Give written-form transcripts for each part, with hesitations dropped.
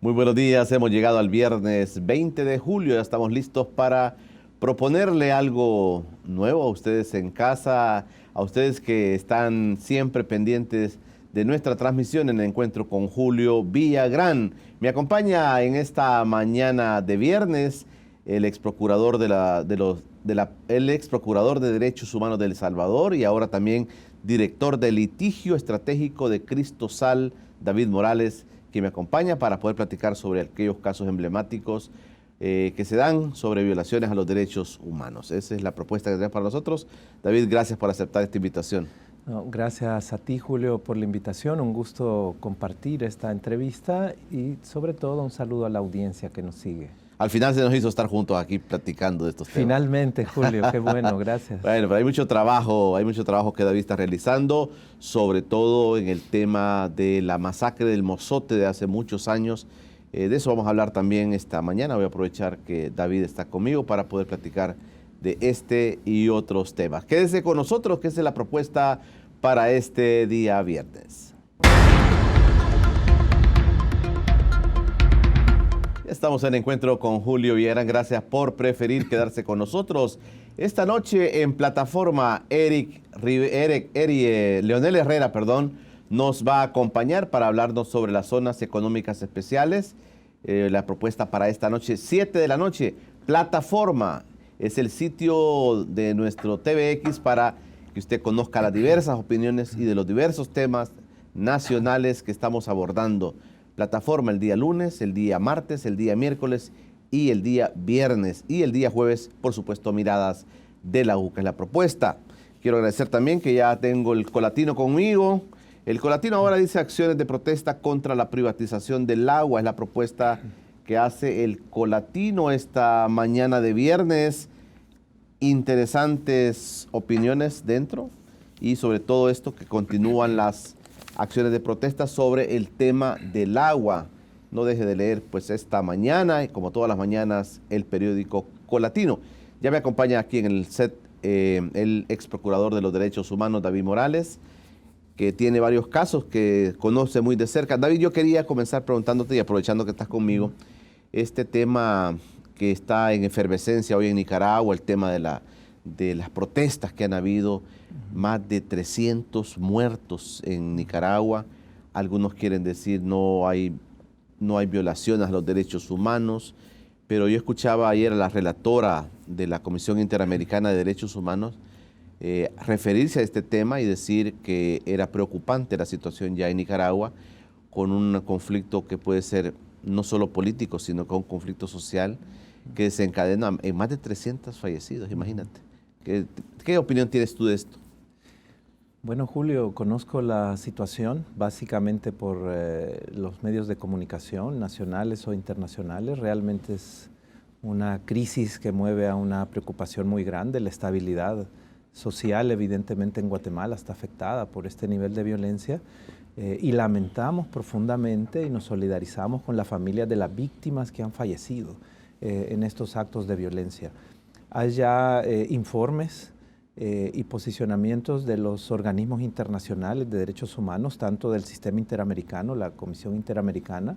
Muy buenos días, hemos llegado al viernes 20 de julio, ya estamos listos para proponerle algo nuevo a ustedes en casa, a ustedes que están siempre pendientes de nuestra transmisión en el encuentro con Julio Villagrán. Me acompaña en esta mañana de viernes el ex procurador el ex procurador de Derechos Humanos de El Salvador y ahora también director de litigio estratégico de Cristosal, David Morales, que me acompaña para poder platicar sobre aquellos casos emblemáticos que se dan sobre violaciones a los derechos humanos. Esa es la propuesta que tenemos para nosotros. David, gracias por aceptar esta invitación. No, gracias a ti, Julio, por la invitación. Un gusto compartir esta entrevista y sobre todo un saludo a la audiencia que nos sigue. Al final se nos hizo estar juntos aquí platicando de estos temas. Finalmente, Julio, qué bueno, gracias. Bueno, pero hay mucho trabajo que David está realizando, sobre todo en el tema de la masacre del Mozote de hace muchos años. De eso vamos a hablar también esta mañana. Voy a aprovechar que David está conmigo para poder platicar de este y otros temas. Quédese con nosotros, que esa es la propuesta para este día viernes. Estamos en encuentro con Julio Villagrán. Gracias por preferir quedarse con nosotros. Esta noche en plataforma, Leonel Herrera, nos va a acompañar para hablarnos sobre las zonas económicas especiales. La propuesta para esta noche, 7 de la noche, plataforma. Es el sitio de nuestro TVX para que usted conozca las diversas opiniones y de los diversos temas nacionales que estamos abordando. Plataforma el día lunes, el día martes, el día miércoles y el día viernes. Y el día jueves, por supuesto, Miradas de la UCA es la propuesta. Quiero agradecer también que ya tengo el Colatino conmigo. El Colatino ahora dice acciones de protesta contra la privatización del agua. Es la propuesta que hace el Colatino esta mañana de viernes. Interesantes opiniones dentro y sobre todo esto que continúan las acciones de protesta sobre el tema del agua. No deje de leer pues esta mañana, como todas las mañanas, el periódico Colatino. Ya me acompaña aquí en el set el ex procurador de los derechos humanos, David Morales, que tiene varios casos que conoce muy de cerca. David, yo quería comenzar preguntándote y aprovechando que estás conmigo, este tema que está en efervescencia hoy en Nicaragua, el tema de las protestas que han habido, más de 300 muertos en Nicaragua. Algunos quieren decir no hay violaciones a los derechos humanos, pero yo escuchaba ayer a la relatora de la Comisión Interamericana de Derechos Humanos referirse a este tema y decir que era preocupante la situación ya en Nicaragua, con un conflicto que puede ser no solo político, sino con un conflicto social que desencadena en más de 300 fallecidos, imagínate. ¿Qué opinión tienes tú de esto? Bueno, Julio, conozco la situación básicamente por los medios de comunicación nacionales o internacionales. Realmente es una crisis que mueve a una preocupación muy grande. La estabilidad social, evidentemente, en Guatemala está afectada por este nivel de violencia y lamentamos profundamente y nos solidarizamos con las familias de las víctimas que han fallecido en estos actos de violencia. Hay ya informes y posicionamientos de los organismos internacionales de derechos humanos, tanto del sistema interamericano, la Comisión Interamericana,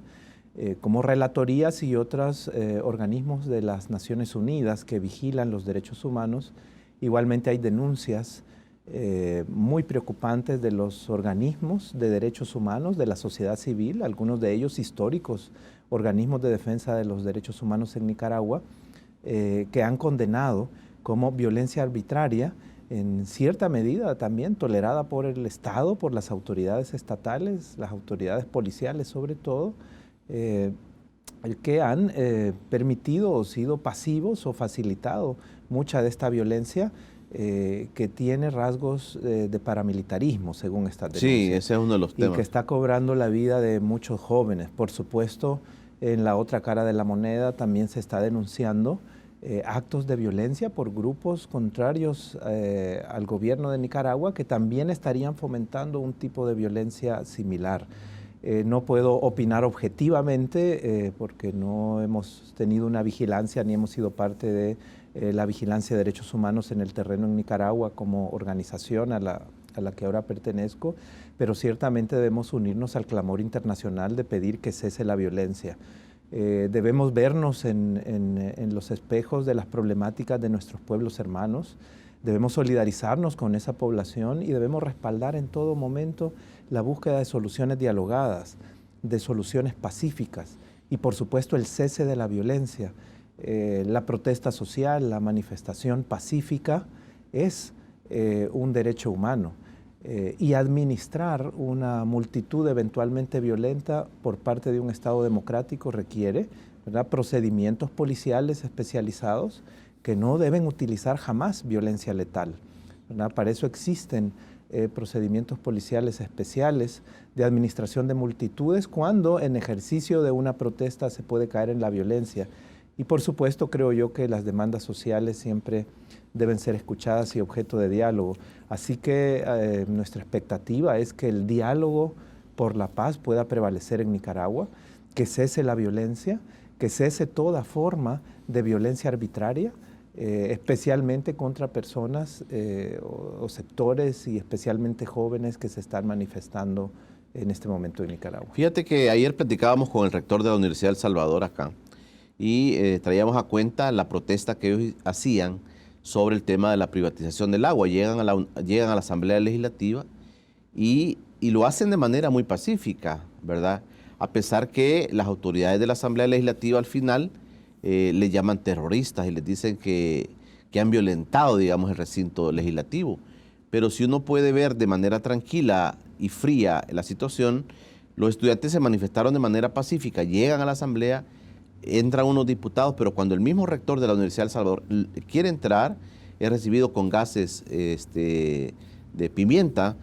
como relatorías y otros organismos de las Naciones Unidas que vigilan los derechos humanos. Igualmente hay denuncias muy preocupantes de los organismos de derechos humanos, de la sociedad civil, algunos de ellos históricos, organismos de defensa de los derechos humanos en Nicaragua, que han condenado como violencia arbitraria, en cierta medida también tolerada por el Estado, por las autoridades estatales, las autoridades policiales sobre todo, que han permitido o sido pasivos o facilitado mucha de esta violencia que tiene rasgos de paramilitarismo, según estas denuncias. Sí, ese es uno de los temas. Y que está cobrando la vida de muchos jóvenes. Por supuesto, en la otra cara de la moneda también se está denunciando actos de violencia por grupos contrarios al gobierno de Nicaragua que también estarían fomentando un tipo de violencia similar. No puedo opinar objetivamente porque no hemos tenido una vigilancia ni hemos sido parte de la vigilancia de derechos humanos en el terreno en Nicaragua como organización a a la que ahora pertenezco, pero ciertamente debemos unirnos al clamor internacional de pedir que cese la violencia. Debemos vernos en los espejos de las problemáticas de nuestros pueblos hermanos, debemos solidarizarnos con esa población y debemos respaldar en todo momento la búsqueda de soluciones dialogadas, de soluciones pacíficas y por supuesto el cese de la violencia. La protesta social, la manifestación pacífica es un derecho humano y administrar una multitud eventualmente violenta por parte de un Estado democrático requiere, ¿verdad?, procedimientos policiales especializados que no deben utilizar jamás violencia letal, ¿verdad? Para eso existen procedimientos policiales especiales de administración de multitudes cuando en ejercicio de una protesta se puede caer en la violencia. Y por supuesto creo yo que las demandas sociales siempre deben ser escuchadas y objeto de diálogo. Así que nuestra expectativa es que el diálogo por la paz pueda prevalecer en Nicaragua, que cese la violencia, que cese toda forma de violencia arbitraria, especialmente contra personas o sectores y especialmente jóvenes que se están manifestando en este momento en Nicaragua. Fíjate que ayer platicábamos con el rector de la Universidad de El Salvador acá y traíamos a cuenta la protesta que ellos hacían sobre el tema de la privatización del agua. Llegan a la Asamblea Legislativa y lo hacen de manera muy pacífica, ¿verdad? A pesar que las autoridades de la Asamblea Legislativa al final le llaman terroristas y les dicen que han violentado, digamos, el recinto legislativo. Pero si uno puede ver de manera tranquila y fría la situación, los estudiantes se manifestaron de manera pacífica, llegan a la Asamblea, entran unos diputados, pero cuando el mismo rector de la Universidad de El Salvador quiere entrar, es recibido con gases de pimienta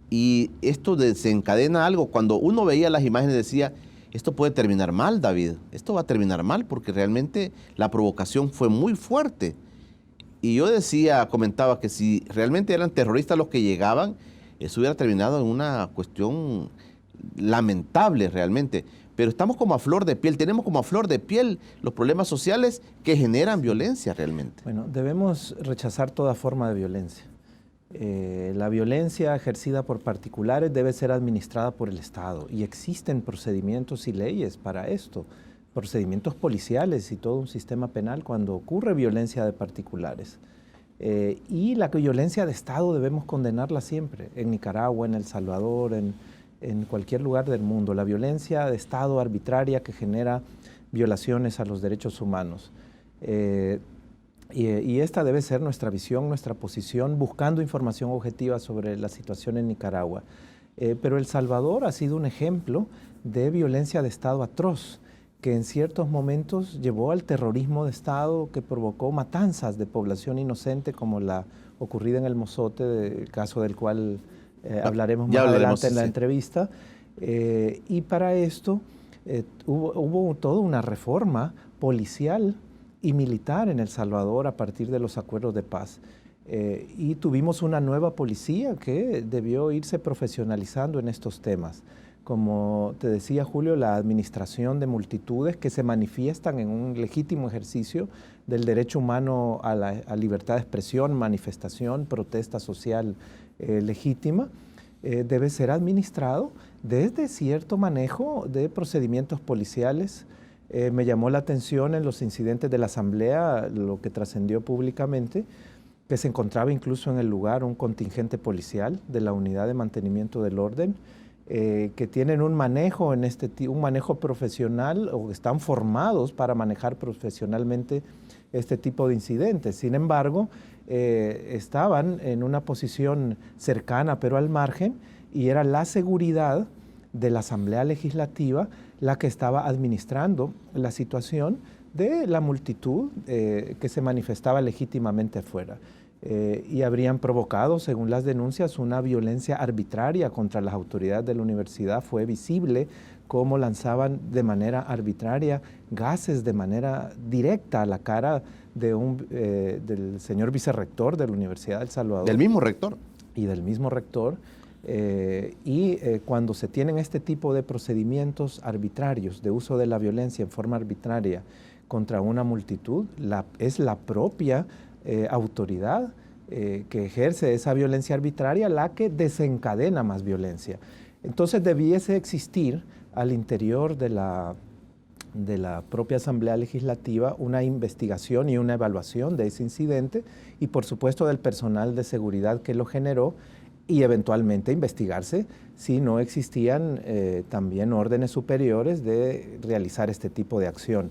y esto desencadena algo. Cuando uno veía las imágenes decía, esto puede terminar mal, David, esto va a terminar mal porque realmente la provocación fue muy fuerte. Y yo comentaba que si realmente eran terroristas los que llegaban, eso hubiera terminado en una cuestión lamentable realmente. Pero estamos como a flor de piel, tenemos como a flor de piel los problemas sociales que generan violencia realmente. Bueno, debemos rechazar toda forma de violencia. La violencia ejercida por particulares debe ser administrada por el Estado y existen procedimientos y leyes para esto, procedimientos policiales y todo un sistema penal cuando ocurre violencia de particulares. Y la violencia de Estado debemos condenarla siempre, en Nicaragua, en El Salvador, en cualquier lugar del mundo. La violencia de Estado arbitraria que genera violaciones a los derechos humanos. Y esta debe ser nuestra visión, nuestra posición, buscando información objetiva sobre la situación en Nicaragua. Pero El Salvador ha sido un ejemplo de violencia de Estado atroz, que en ciertos momentos llevó al terrorismo de Estado, que provocó matanzas de población inocente, como la ocurrida en El Mozote, el caso del cual hablaremos más adelante en la entrevista. Y para esto hubo toda una reforma policial y militar en El Salvador a partir de los acuerdos de paz. Y tuvimos una nueva policía que debió irse profesionalizando en estos temas. Como te decía, Julio, la administración de multitudes que se manifiestan en un legítimo ejercicio del derecho humano a la libertad de expresión, manifestación, protesta social legítima, debe ser administrado desde cierto manejo de procedimientos policiales. Me llamó la atención en los incidentes de la Asamblea, lo que trascendió públicamente, que se encontraba incluso en el lugar un contingente policial de la Unidad de Mantenimiento del Orden, que tienen un manejo un manejo profesional o están formados para manejar profesionalmente este tipo de incidentes. Sin embargo, estaban en una posición cercana pero al margen y era la seguridad de la Asamblea Legislativa la que estaba administrando la situación de la multitud que se manifestaba legítimamente afuera. Y habrían provocado, según las denuncias, una violencia arbitraria contra las autoridades de la universidad. Fue visible cómo lanzaban de manera arbitraria gases de manera directa a la cara del señor vicerrector de la Universidad de El Salvador. ¿Del mismo rector? Y del mismo rector. Cuando se tienen este tipo de procedimientos arbitrarios de uso de la violencia en forma arbitraria contra una multitud, es la propia autoridad que ejerce esa violencia arbitraria la que desencadena más violencia. Entonces debiese existir al interior de la propia Asamblea Legislativa una investigación y una evaluación de ese incidente y por supuesto del personal de seguridad que lo generó y eventualmente investigarse si no existían también órdenes superiores de realizar este tipo de acción.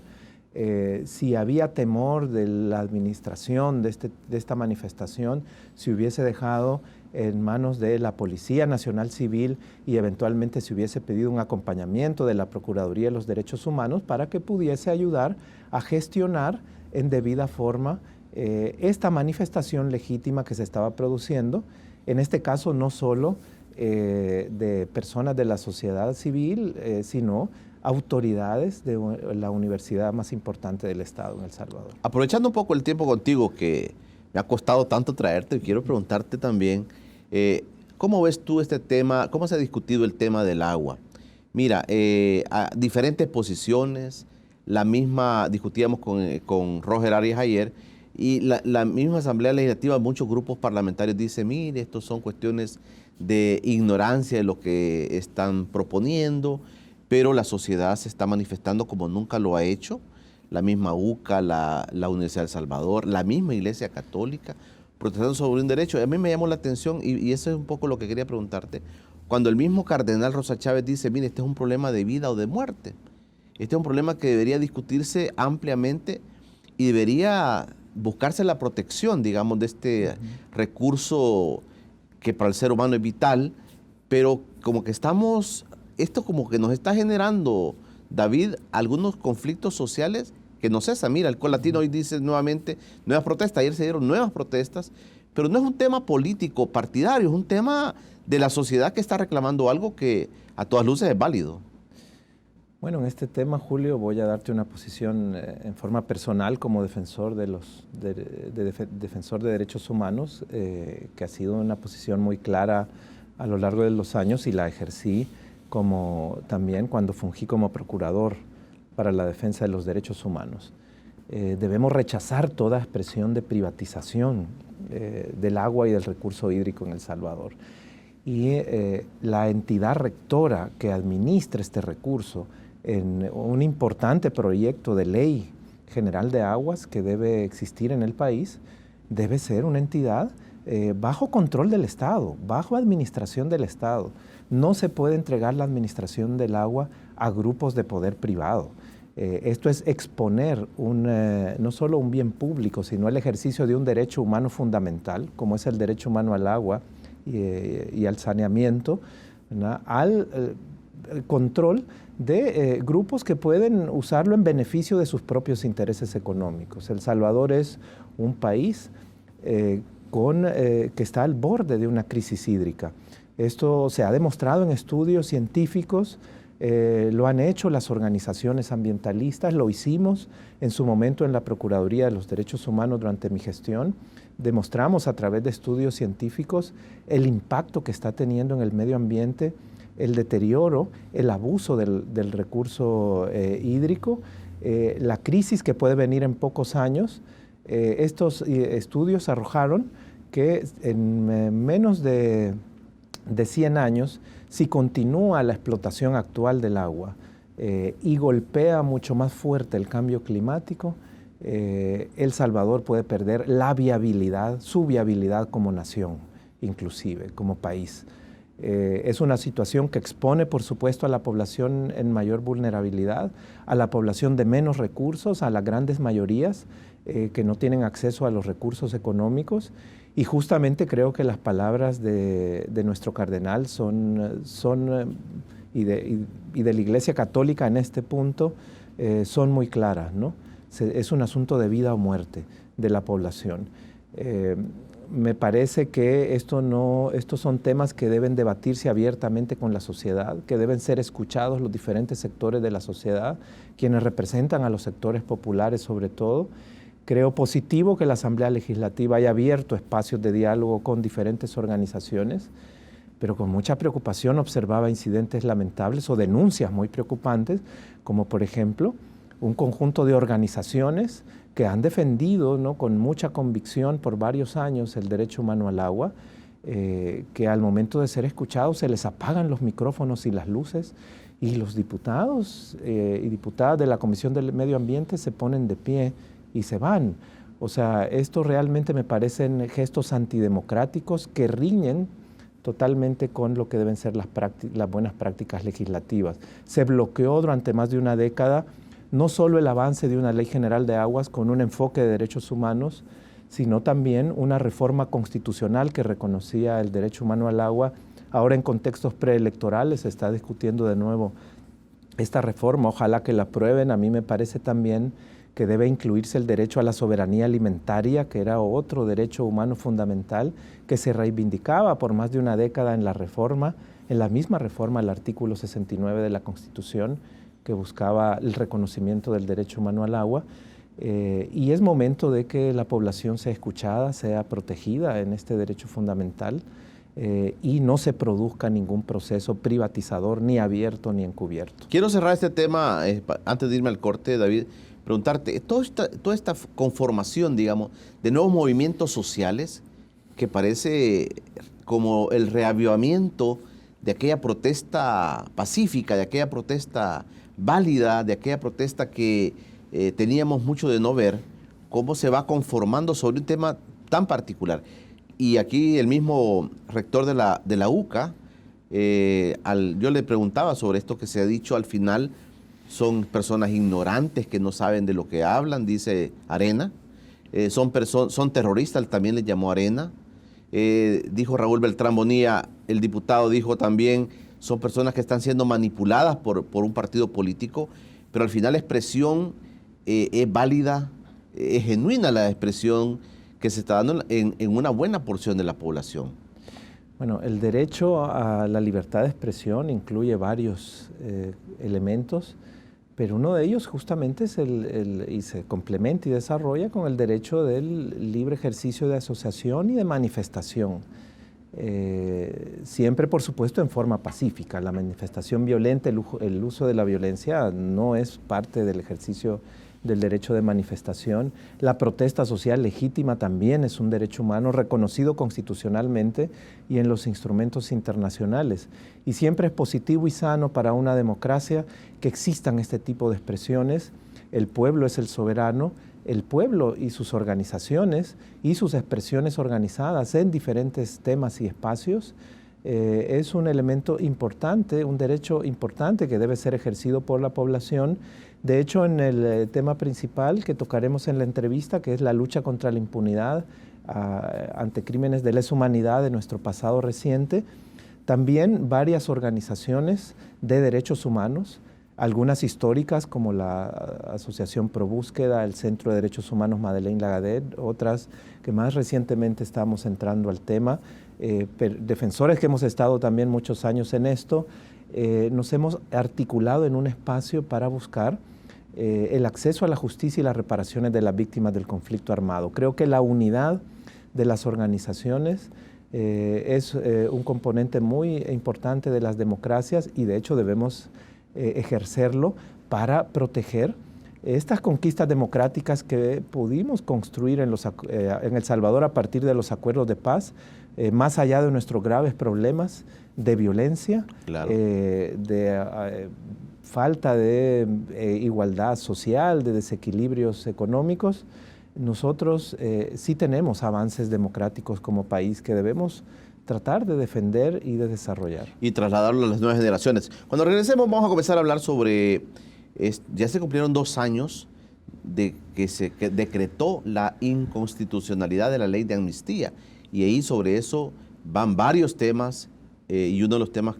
Si había temor de la administración de esta manifestación, si hubiese dejado en manos de la Policía Nacional Civil y eventualmente se hubiese pedido un acompañamiento de la Procuraduría de los Derechos Humanos para que pudiese ayudar a gestionar en debida forma esta manifestación legítima que se estaba produciendo, en este caso no solo de personas de la sociedad civil, sino autoridades de la universidad más importante del Estado en El Salvador. Aprovechando un poco el tiempo contigo, que me ha costado tanto traerte, quiero preguntarte también, ¿cómo ves tú este tema? ¿Cómo se ha discutido el tema del agua? Mira, a diferentes posiciones, la misma, discutíamos con Roger Arias ayer, y la misma Asamblea Legislativa, muchos grupos parlamentarios dicen, mire, estos son cuestiones de ignorancia de lo que están proponiendo, pero la sociedad se está manifestando como nunca lo ha hecho. La misma UCA, la Universidad de El Salvador, la misma Iglesia Católica, protestando sobre un derecho. A mí me llamó la atención y eso es un poco lo que quería preguntarte. Cuando el mismo cardenal Rosa Chávez dice, mire, este es un problema de vida o de muerte. Este es un problema que debería discutirse ampliamente y debería buscarse la protección, digamos, de este recurso que para el ser humano es vital, pero como que esto como que nos está generando, David, algunos conflictos sociales que no cesan. Mira, el Colatino hoy dice nuevamente nuevas protestas, ayer se dieron nuevas protestas, pero no es un tema político partidario, es un tema de la sociedad que está reclamando algo que a todas luces es válido. Bueno, en este tema, Julio, voy a darte una posición en forma personal como defensor defensor de derechos humanos, que ha sido una posición muy clara a lo largo de los años y la ejercí también cuando fungí como procurador para la defensa de los derechos humanos. Debemos rechazar toda expresión de privatización del agua y del recurso hídrico en El Salvador. Y la entidad rectora que administra este recurso en un importante proyecto de ley general de aguas que debe existir en el país, debe ser una entidad bajo control del Estado, bajo administración del Estado. No se puede entregar la administración del agua a grupos de poder privado. Esto es exponer no solo un bien público, sino el ejercicio de un derecho humano fundamental, como es el derecho humano al agua y al saneamiento, al control de grupos que pueden usarlo en beneficio de sus propios intereses económicos. El Salvador es un país que está al borde de una crisis hídrica. Esto se ha demostrado en estudios científicos, lo han hecho las organizaciones ambientalistas, lo hicimos en su momento en la Procuraduría de los Derechos Humanos durante mi gestión. Demostramos a través de estudios científicos el impacto que está teniendo en el medio ambiente, el deterioro, el abuso del recurso hídrico, la crisis que puede venir en pocos años. Estos estudios arrojaron que en menos de 100 años, si continúa la explotación actual del agua y golpea mucho más fuerte el cambio climático, El Salvador puede perder la viabilidad, su viabilidad como nación, inclusive como país. Es una situación que expone, por supuesto, a la población en mayor vulnerabilidad, a la población de menos recursos, a las grandes mayorías que no tienen acceso a los recursos económicos. Y justamente creo que las palabras de nuestro cardenal y de la Iglesia Católica en este punto son muy claras, ¿no? Es un asunto de vida o muerte de la población. Me parece que estos son temas que deben debatirse abiertamente con la sociedad, que deben ser escuchados los diferentes sectores de la sociedad, quienes representan a los sectores populares sobre todo. Creo positivo que la Asamblea Legislativa haya abierto espacios de diálogo con diferentes organizaciones, pero con mucha preocupación observaba incidentes lamentables o denuncias muy preocupantes, como por ejemplo un conjunto de organizaciones que han defendido, ¿no?, con mucha convicción por varios años el derecho humano al agua, que al momento de ser escuchados se les apagan los micrófonos y las luces, y los diputados y diputadas de la Comisión del Medio Ambiente se ponen de pie y se van. O sea, esto realmente me parecen gestos antidemocráticos que riñen totalmente con lo que deben ser las buenas prácticas legislativas. Se bloqueó durante más de una década no solo el avance de una ley general de aguas con un enfoque de derechos humanos, sino también una reforma constitucional que reconocía el derecho humano al agua. Ahora en contextos preelectorales se está discutiendo de nuevo esta reforma, ojalá que la aprueben. A mí me parece también que debe incluirse el derecho a la soberanía alimentaria, que era otro derecho humano fundamental que se reivindicaba por más de una década en la reforma, en la misma reforma al artículo 69 de la Constitución, que buscaba el reconocimiento del derecho humano al agua. Y es momento de que la población sea escuchada, sea protegida en este derecho fundamental y no se produzca ningún proceso privatizador, ni abierto ni encubierto. Quiero cerrar este tema, antes de irme al corte, David, preguntarte, toda esta conformación, digamos, de nuevos movimientos sociales, que parece como el reavivamiento de aquella protesta pacífica, de aquella protesta válida, de aquella protesta que teníamos mucho de no ver, cómo se va conformando sobre un tema tan particular. Y aquí el mismo rector de la UCA, yo le preguntaba sobre esto que se ha dicho al final, son personas ignorantes que no saben de lo que hablan, dice Arena, son terroristas, también les llamó Arena. Dijo Raúl Beltrán Bonilla, el diputado dijo también, son personas que están siendo manipuladas por un partido político, pero al final la expresión es válida, es genuina la expresión que se está dando en una buena porción de la población. Bueno, el derecho a la libertad de expresión incluye varios elementos, pero uno de ellos justamente es y se complementa y desarrolla con el derecho del libre ejercicio de asociación y de manifestación. Siempre, por supuesto, en forma pacífica. La manifestación violenta, el uso de la violencia no es parte del ejercicio del derecho de manifestación. La protesta social legítima también es un derecho humano reconocido constitucionalmente y en los instrumentos internacionales. Y siempre es positivo y sano para una democracia que existan este tipo de expresiones. El pueblo es el soberano. El pueblo y sus organizaciones y sus expresiones organizadas en diferentes temas y espacios es un elemento importante, un derecho importante que debe ser ejercido por la población. De hecho, en el tema principal que tocaremos en la entrevista, que es la lucha contra la impunidad ante crímenes de lesa humanidad de nuestro pasado reciente, también varias organizaciones de derechos humanos, algunas históricas como la Asociación Pro Búsqueda, el Centro de Derechos Humanos Madeleine Lagadet, otras que más recientemente estamos entrando al tema, defensores que hemos estado también muchos años en esto, nos hemos articulado en un espacio para buscar el acceso a la justicia y las reparaciones de las víctimas del conflicto armado. Creo que la unidad de las organizaciones es un componente muy importante de las democracias y de hecho debemos ejercerlo para proteger estas conquistas democráticas que pudimos construir en El Salvador a partir de los acuerdos de paz, más allá de nuestros graves problemas de violencia, claro, de falta de igualdad social, de desequilibrios económicos. Nosotros sí tenemos avances democráticos como país que debemos tratar de defender y de desarrollar. Y trasladarlo a las nuevas generaciones. Cuando regresemos vamos a comenzar a hablar sobre, ya se cumplieron 2 años de que se decretó la inconstitucionalidad de la ley de amnistía. Y ahí sobre eso van varios temas y uno de los temas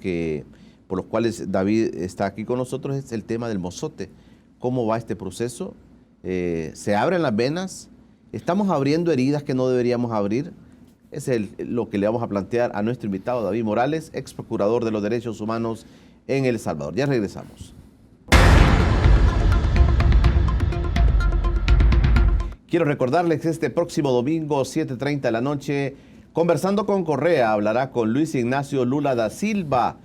por los cuales David está aquí con nosotros es el tema del mozote. ¿Cómo va este proceso? ¿Se abren las venas? ¿Estamos abriendo heridas que no deberíamos abrir? Es lo que le vamos a plantear a nuestro invitado David Morales, ex procurador de los derechos humanos en El Salvador. Ya regresamos. Quiero recordarles que este próximo domingo, 7:30 de la noche, Conversando con Correa hablará con Luis Ignacio Lula da Silva.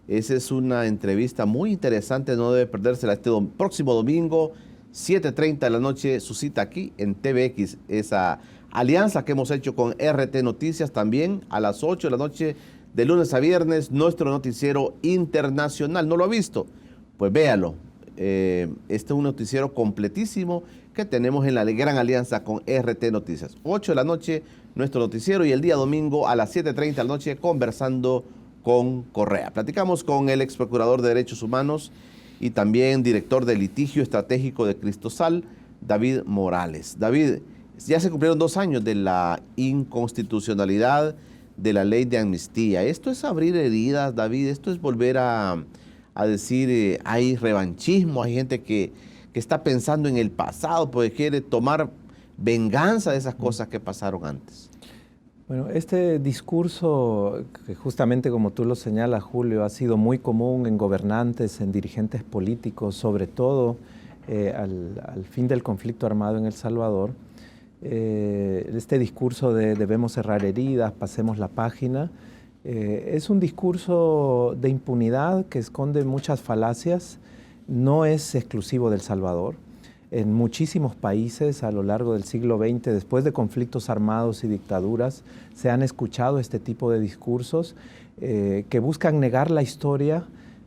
Esa es una entrevista muy interesante, no debe perdérsela este próximo domingo, 7:30 de la noche, su cita aquí en TVX, esa alianza que hemos hecho con RT Noticias también a las 8 de la noche, de lunes a viernes, nuestro noticiero internacional. ¿No lo ha visto? Pues véalo. Este es un noticiero completísimo que tenemos en la gran alianza con RT Noticias. 8 de la noche, nuestro noticiero, y el día domingo a las 7:30 de la noche, conversando con Correa. Platicamos con el ex procurador de Derechos Humanos y también director de litigio estratégico de Cristosal, David Morales. David, ya se cumplieron 2 años de la inconstitucionalidad de la ley de amnistía. Esto es abrir heridas, David, esto es volver a decir, hay revanchismo, hay gente que está pensando en el pasado, porque quiere tomar venganza de esas cosas que pasaron antes. Bueno, este discurso, que justamente como tú lo señalas, Julio, ha sido muy común en gobernantes, en dirigentes políticos, sobre todo al fin del conflicto armado en El Salvador. Este discurso de debemos cerrar heridas, pasemos la página, es un discurso de impunidad que esconde muchas falacias, no es exclusivo de El Salvador. En muchísimos países a lo largo del siglo XX, después de conflictos armados y dictaduras, se han escuchado este tipo de discursos que buscan negar la historia,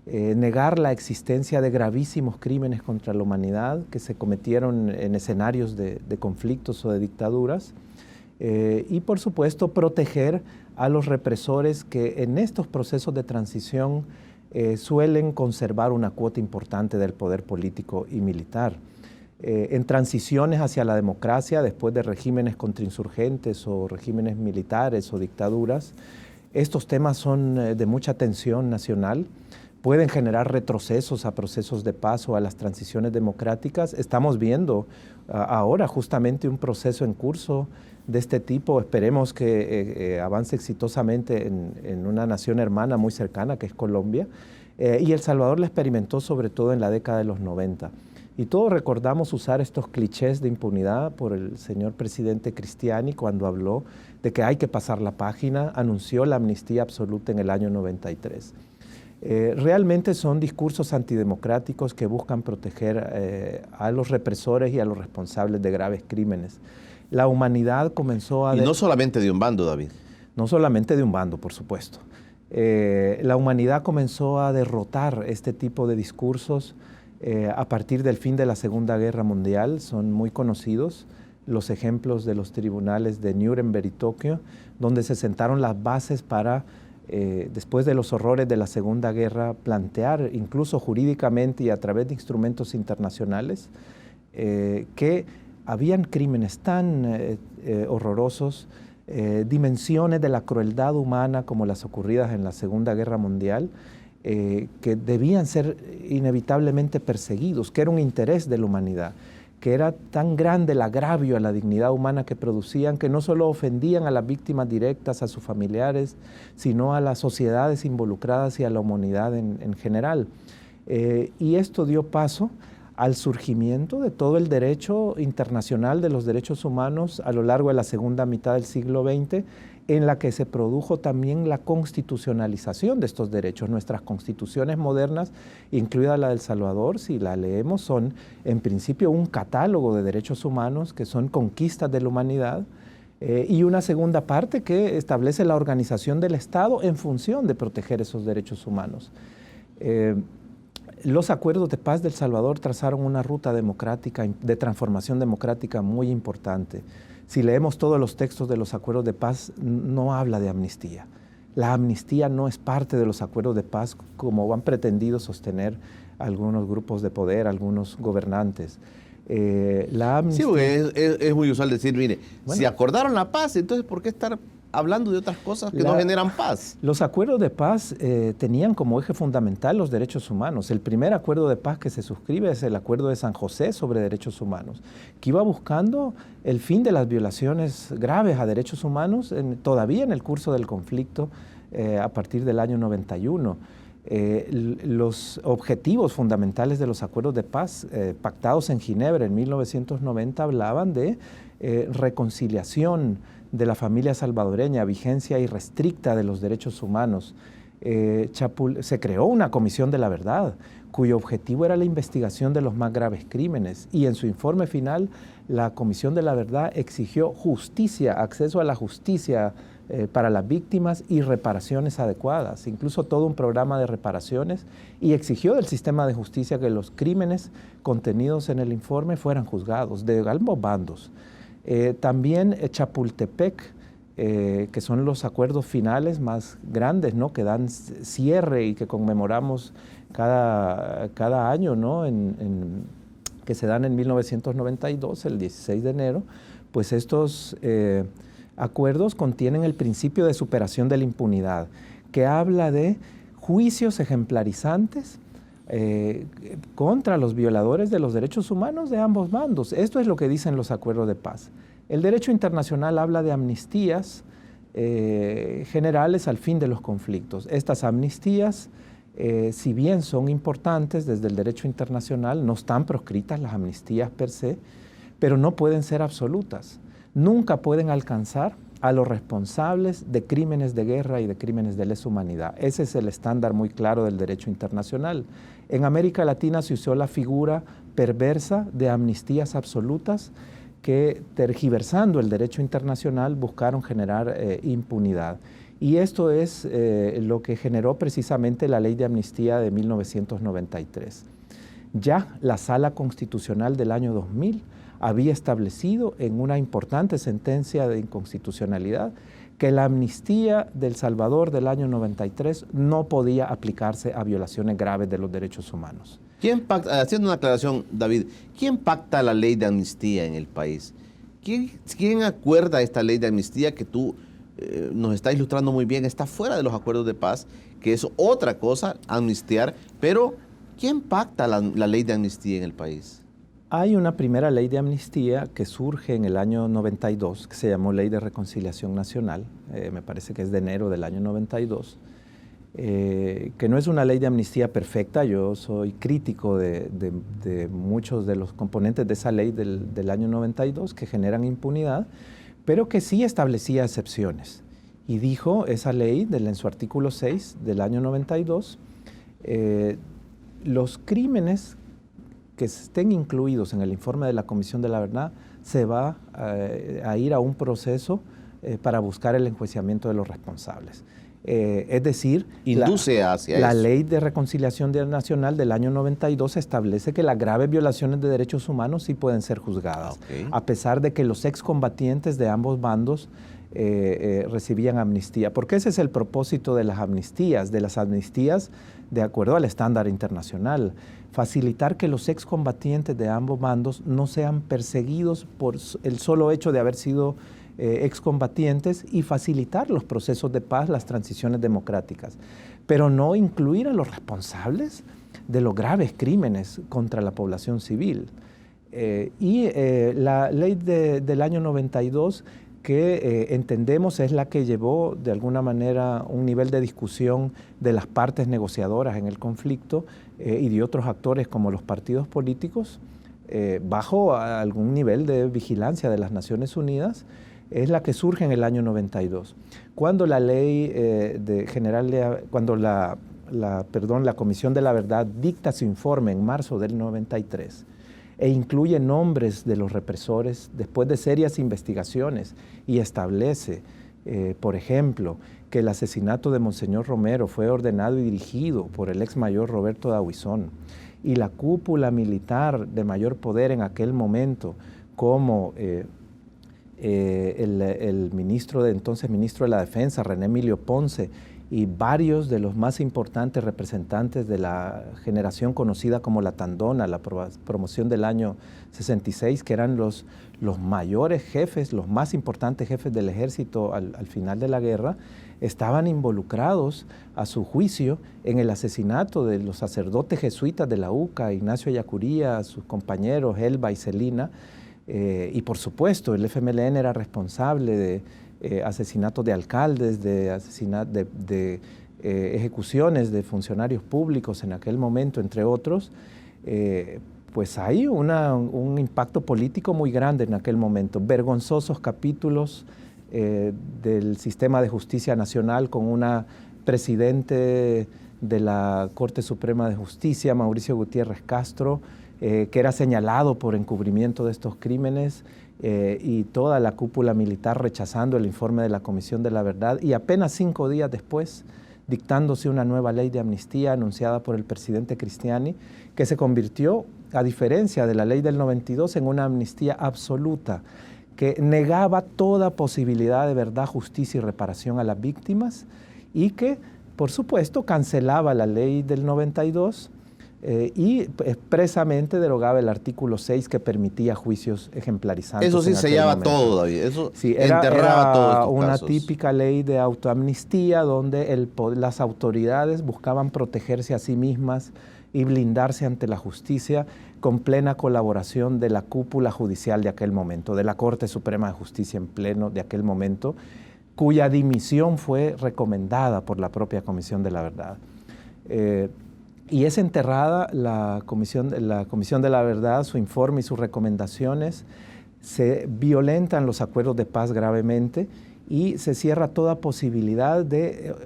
negar la existencia de gravísimos crímenes contra la humanidad que se cometieron en escenarios de conflictos o de dictaduras, y por supuesto proteger a los represores que en estos procesos de transición suelen conservar una cuota importante del poder político y militar. En transiciones hacia la democracia, después de regímenes contrainsurgentes o regímenes militares o dictaduras, estos temas son de mucha tensión nacional, pueden generar retrocesos a procesos de paz o a las transiciones democráticas. Estamos viendo ahora justamente un proceso en curso de este tipo. Esperemos que avance exitosamente en una nación hermana muy cercana, que es Colombia. Y El Salvador la experimentó sobre todo en la década de los 90. Y todos recordamos usar estos clichés de impunidad por el señor presidente Cristiani cuando habló de que hay que pasar la página, anunció la amnistía absoluta en el año 93. Realmente son discursos antidemocráticos que buscan proteger a los represores y a los responsables de graves crímenes. La humanidad comenzó a... Y no solamente de un bando, David. No solamente de un bando, por supuesto. La humanidad comenzó a derrotar este tipo de discursos a partir del fin de la Segunda Guerra Mundial. Son muy conocidos los ejemplos de los tribunales de Nuremberg y Tokio, donde se sentaron las bases para, después de los horrores de la Segunda Guerra, plantear incluso jurídicamente y a través de instrumentos internacionales que habían crímenes tan horrorosos, dimensiones de la crueldad humana como las ocurridas en la Segunda Guerra Mundial, que debían ser inevitablemente perseguidos, que era un interés de la humanidad, que era tan grande el agravio a la dignidad humana que producían, que no solo ofendían a las víctimas directas, a sus familiares, sino a las sociedades involucradas y a la humanidad en general. Y esto dio paso al surgimiento de todo el derecho internacional de los derechos humanos a lo largo de la segunda mitad del siglo XX, en la que se produjo también la constitucionalización de estos derechos. Nuestras constituciones modernas, incluida la de El Salvador, si la leemos, son en principio un catálogo de derechos humanos que son conquistas de la humanidad, y una segunda parte que establece la organización del Estado en función de proteger esos derechos humanos. Los acuerdos de paz de El Salvador trazaron una ruta democrática, de transformación democrática muy importante. Si leemos todos los textos de los acuerdos de paz, no habla de amnistía. La amnistía no es parte de los acuerdos de paz como han pretendido sostener algunos grupos de poder, algunos gobernantes. La amnistía... Sí, porque es muy usual decir, mire, bueno, si acordaron la paz, entonces ¿por qué estar hablando de otras cosas que no generan paz? Los acuerdos de paz tenían como eje fundamental los derechos humanos. El primer acuerdo de paz que se suscribe es el Acuerdo de San José sobre derechos humanos, que iba buscando el fin de las violaciones graves a derechos humanos todavía en el curso del conflicto a partir del año 91. Los objetivos fundamentales de los acuerdos de paz pactados en Ginebra en 1990 hablaban de reconciliación de la familia salvadoreña, vigencia irrestricta de los derechos humanos, se creó una comisión de la verdad, cuyo objetivo era la investigación de los más graves crímenes, y en su informe final la Comisión de la Verdad exigió justicia, acceso a la justicia para las víctimas y reparaciones adecuadas, incluso todo un programa de reparaciones, y exigió del sistema de justicia que los crímenes contenidos en el informe fueran juzgados de ambos bandos. También Chapultepec, que son los acuerdos finales más grandes, ¿no?, que dan cierre y que conmemoramos cada año, ¿no?, que se dan en 1992, el 16 de enero, pues estos acuerdos contienen el principio de superación de la impunidad, que habla de juicios ejemplarizantes contra los violadores de los derechos humanos de ambos bandos. Esto es lo que dicen los acuerdos de paz. El derecho internacional habla de amnistías generales al fin de los conflictos. Estas amnistías, si bien son importantes desde el derecho internacional, no están proscritas las amnistías per se, pero no pueden ser absolutas. Nunca pueden alcanzar a los responsables de crímenes de guerra y de crímenes de lesa humanidad. Ese es el estándar muy claro del derecho internacional. En América Latina se usó la figura perversa de amnistías absolutas que, tergiversando el derecho internacional, buscaron generar impunidad. Y esto es lo que generó precisamente la Ley de Amnistía de 1993. Ya la Sala Constitucional del año 2000 había establecido en una importante sentencia de inconstitucionalidad que la amnistía del Salvador del año 93 no podía aplicarse a violaciones graves de los derechos humanos. Haciendo una aclaración, David, ¿quién pacta la ley de amnistía en el país? ¿Quién acuerda esta ley de amnistía que tú nos está ilustrando muy bien? Está fuera de los acuerdos de paz, que es otra cosa, amnistiar, pero ¿quién pacta la ley de amnistía en el país? Hay una primera ley de amnistía que surge en el año 92, que se llamó Ley de Reconciliación Nacional, me parece que es de enero del año 92, que no es una ley de amnistía perfecta. Yo soy crítico de muchos de los componentes de esa ley del año 92 que generan impunidad, pero que sí establecía excepciones. Y dijo esa ley, en su artículo 6 del año 92, los crímenes que estén incluidos en el informe de la Comisión de la Verdad se va a ir a un proceso para buscar el enjuiciamiento de los responsables. Es decir, la Ley de Reconciliación Nacional del año 92 establece que las graves violaciones de derechos humanos sí pueden ser juzgadas, a pesar de que los excombatientes de ambos bandos recibían amnistía. Porque ese es el propósito de las amnistías de acuerdo al estándar internacional: facilitar que los excombatientes de ambos bandos no sean perseguidos por el solo hecho de haber sido excombatientes, y facilitar los procesos de paz, las transiciones democráticas, pero no incluir a los responsables de los graves crímenes contra la población civil. La ley del año 92, que entendemos es la que llevó de alguna manera un nivel de discusión de las partes negociadoras en el conflicto y de otros actores como los partidos políticos, bajo algún nivel de vigilancia de las Naciones Unidas, es la que surge en el año 92. Cuando la ley cuando la Comisión de la Verdad dicta su informe en marzo del 93, e incluye nombres de los represores después de serias investigaciones, y establece, por ejemplo, que el asesinato de Monseñor Romero fue ordenado y dirigido por el ex mayor Roberto D'Aubuisson, y la cúpula militar de mayor poder en aquel momento, como el entonces ministro de la Defensa, René Emilio Ponce, y varios de los más importantes representantes de la generación conocida como la Tandona, la promoción del año 66, que eran los mayores jefes, los más importantes jefes del ejército al final de la guerra, estaban involucrados a su juicio en el asesinato de los sacerdotes jesuitas de la UCA, Ignacio Ayacuría, sus compañeros Elba y Celina, y por supuesto el FMLN era responsable de asesinatos de alcaldes, de ejecuciones de funcionarios públicos en aquel momento, entre otros. Pues hay un impacto político muy grande en aquel momento. Vergonzosos capítulos del sistema de justicia nacional, con una presidente de la Corte Suprema de Justicia, Mauricio Gutiérrez Castro, que era señalado por encubrimiento de estos crímenes, y toda la cúpula militar rechazando el informe de la Comisión de la Verdad, y apenas 5 días después dictándose una nueva ley de amnistía anunciada por el presidente Cristiani, que se convirtió, a diferencia de la ley del 92, en una amnistía absoluta, que negaba toda posibilidad de verdad, justicia y reparación a las víctimas, y que, por supuesto, cancelaba la ley del 92 y expresamente derogaba el artículo 6 que permitía juicios ejemplarizantes. Eso sí sellaba todo, David. Eso sí, enterraba todos estos una casos. típica ley de autoamnistía donde las autoridades buscaban protegerse a sí mismas y blindarse ante la justicia, con plena colaboración de la cúpula judicial de aquel momento, de la Corte Suprema de Justicia en pleno de aquel momento, cuya dimisión fue recomendada por la propia Comisión de la Verdad. Y es enterrada la Comisión de la Verdad, su informe y sus recomendaciones. Se violentan los acuerdos de paz gravemente y se cierra toda posibilidad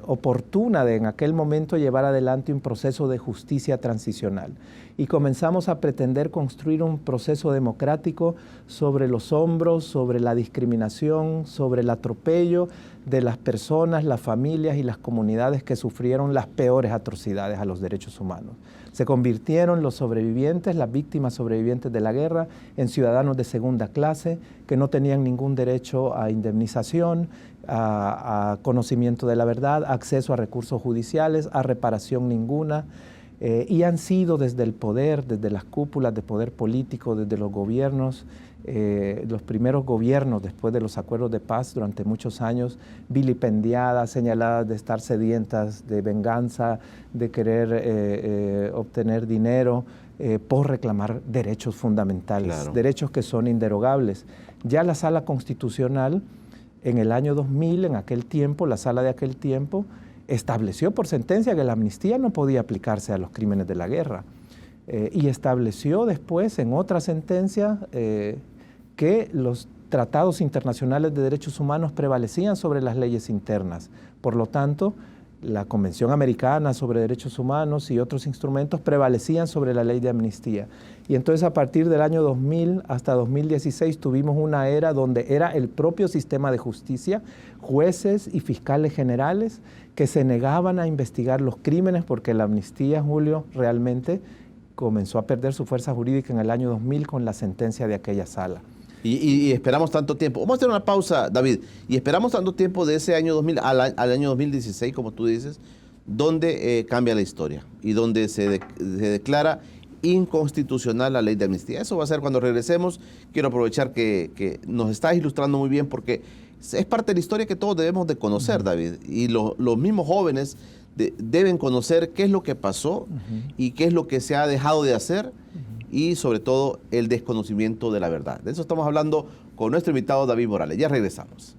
oportuna de en aquel momento llevar adelante un proceso de justicia transicional. Y comenzamos a pretender construir un proceso democrático sobre los hombros, sobre la discriminación, sobre el atropello de las personas, las familias y las comunidades que sufrieron las peores atrocidades a los derechos humanos. Se convirtieron los sobrevivientes, las víctimas sobrevivientes de la guerra, en ciudadanos de segunda clase que no tenían ningún derecho a indemnización, a conocimiento de la verdad, acceso a recursos judiciales, a reparación ninguna. Y han sido desde el poder, desde las cúpulas de poder político, desde los gobiernos, los primeros gobiernos después de los acuerdos de paz durante muchos años, vilipendiadas, señaladas de estar sedientas de venganza, de querer obtener dinero por reclamar derechos fundamentales, claro, derechos que son inderogables. Ya la Sala Constitucional en el año 2000, en aquel tiempo, la Sala de aquel tiempo, estableció por sentencia que la amnistía no podía aplicarse a los crímenes de la guerra, y estableció después en otra sentencia que los tratados internacionales de derechos humanos prevalecían sobre las leyes internas. Por lo tanto, la Convención Americana sobre Derechos Humanos y otros instrumentos prevalecían sobre la ley de amnistía. Y entonces a partir del año 2000 hasta 2016 tuvimos una era donde era el propio sistema de justicia, jueces y fiscales generales que se negaban a investigar los crímenes porque la amnistía, Julio, realmente comenzó a perder su fuerza jurídica en el año 2000 con la sentencia de aquella sala. Y esperamos tanto tiempo. Vamos a hacer una pausa, David. Y esperamos tanto tiempo de ese año 2000 al año 2016, como tú dices, donde cambia la historia y donde se declara inconstitucional la ley de amnistía. Eso va a ser cuando regresemos. Quiero aprovechar que nos estás ilustrando muy bien porque es parte de la historia que todos debemos de conocer, David. Y los mismos jóvenes deben conocer qué es lo que pasó y qué es lo que se ha dejado de hacer. Y sobre todo el desconocimiento de la verdad. De eso estamos hablando con nuestro invitado David Morales. Ya regresamos.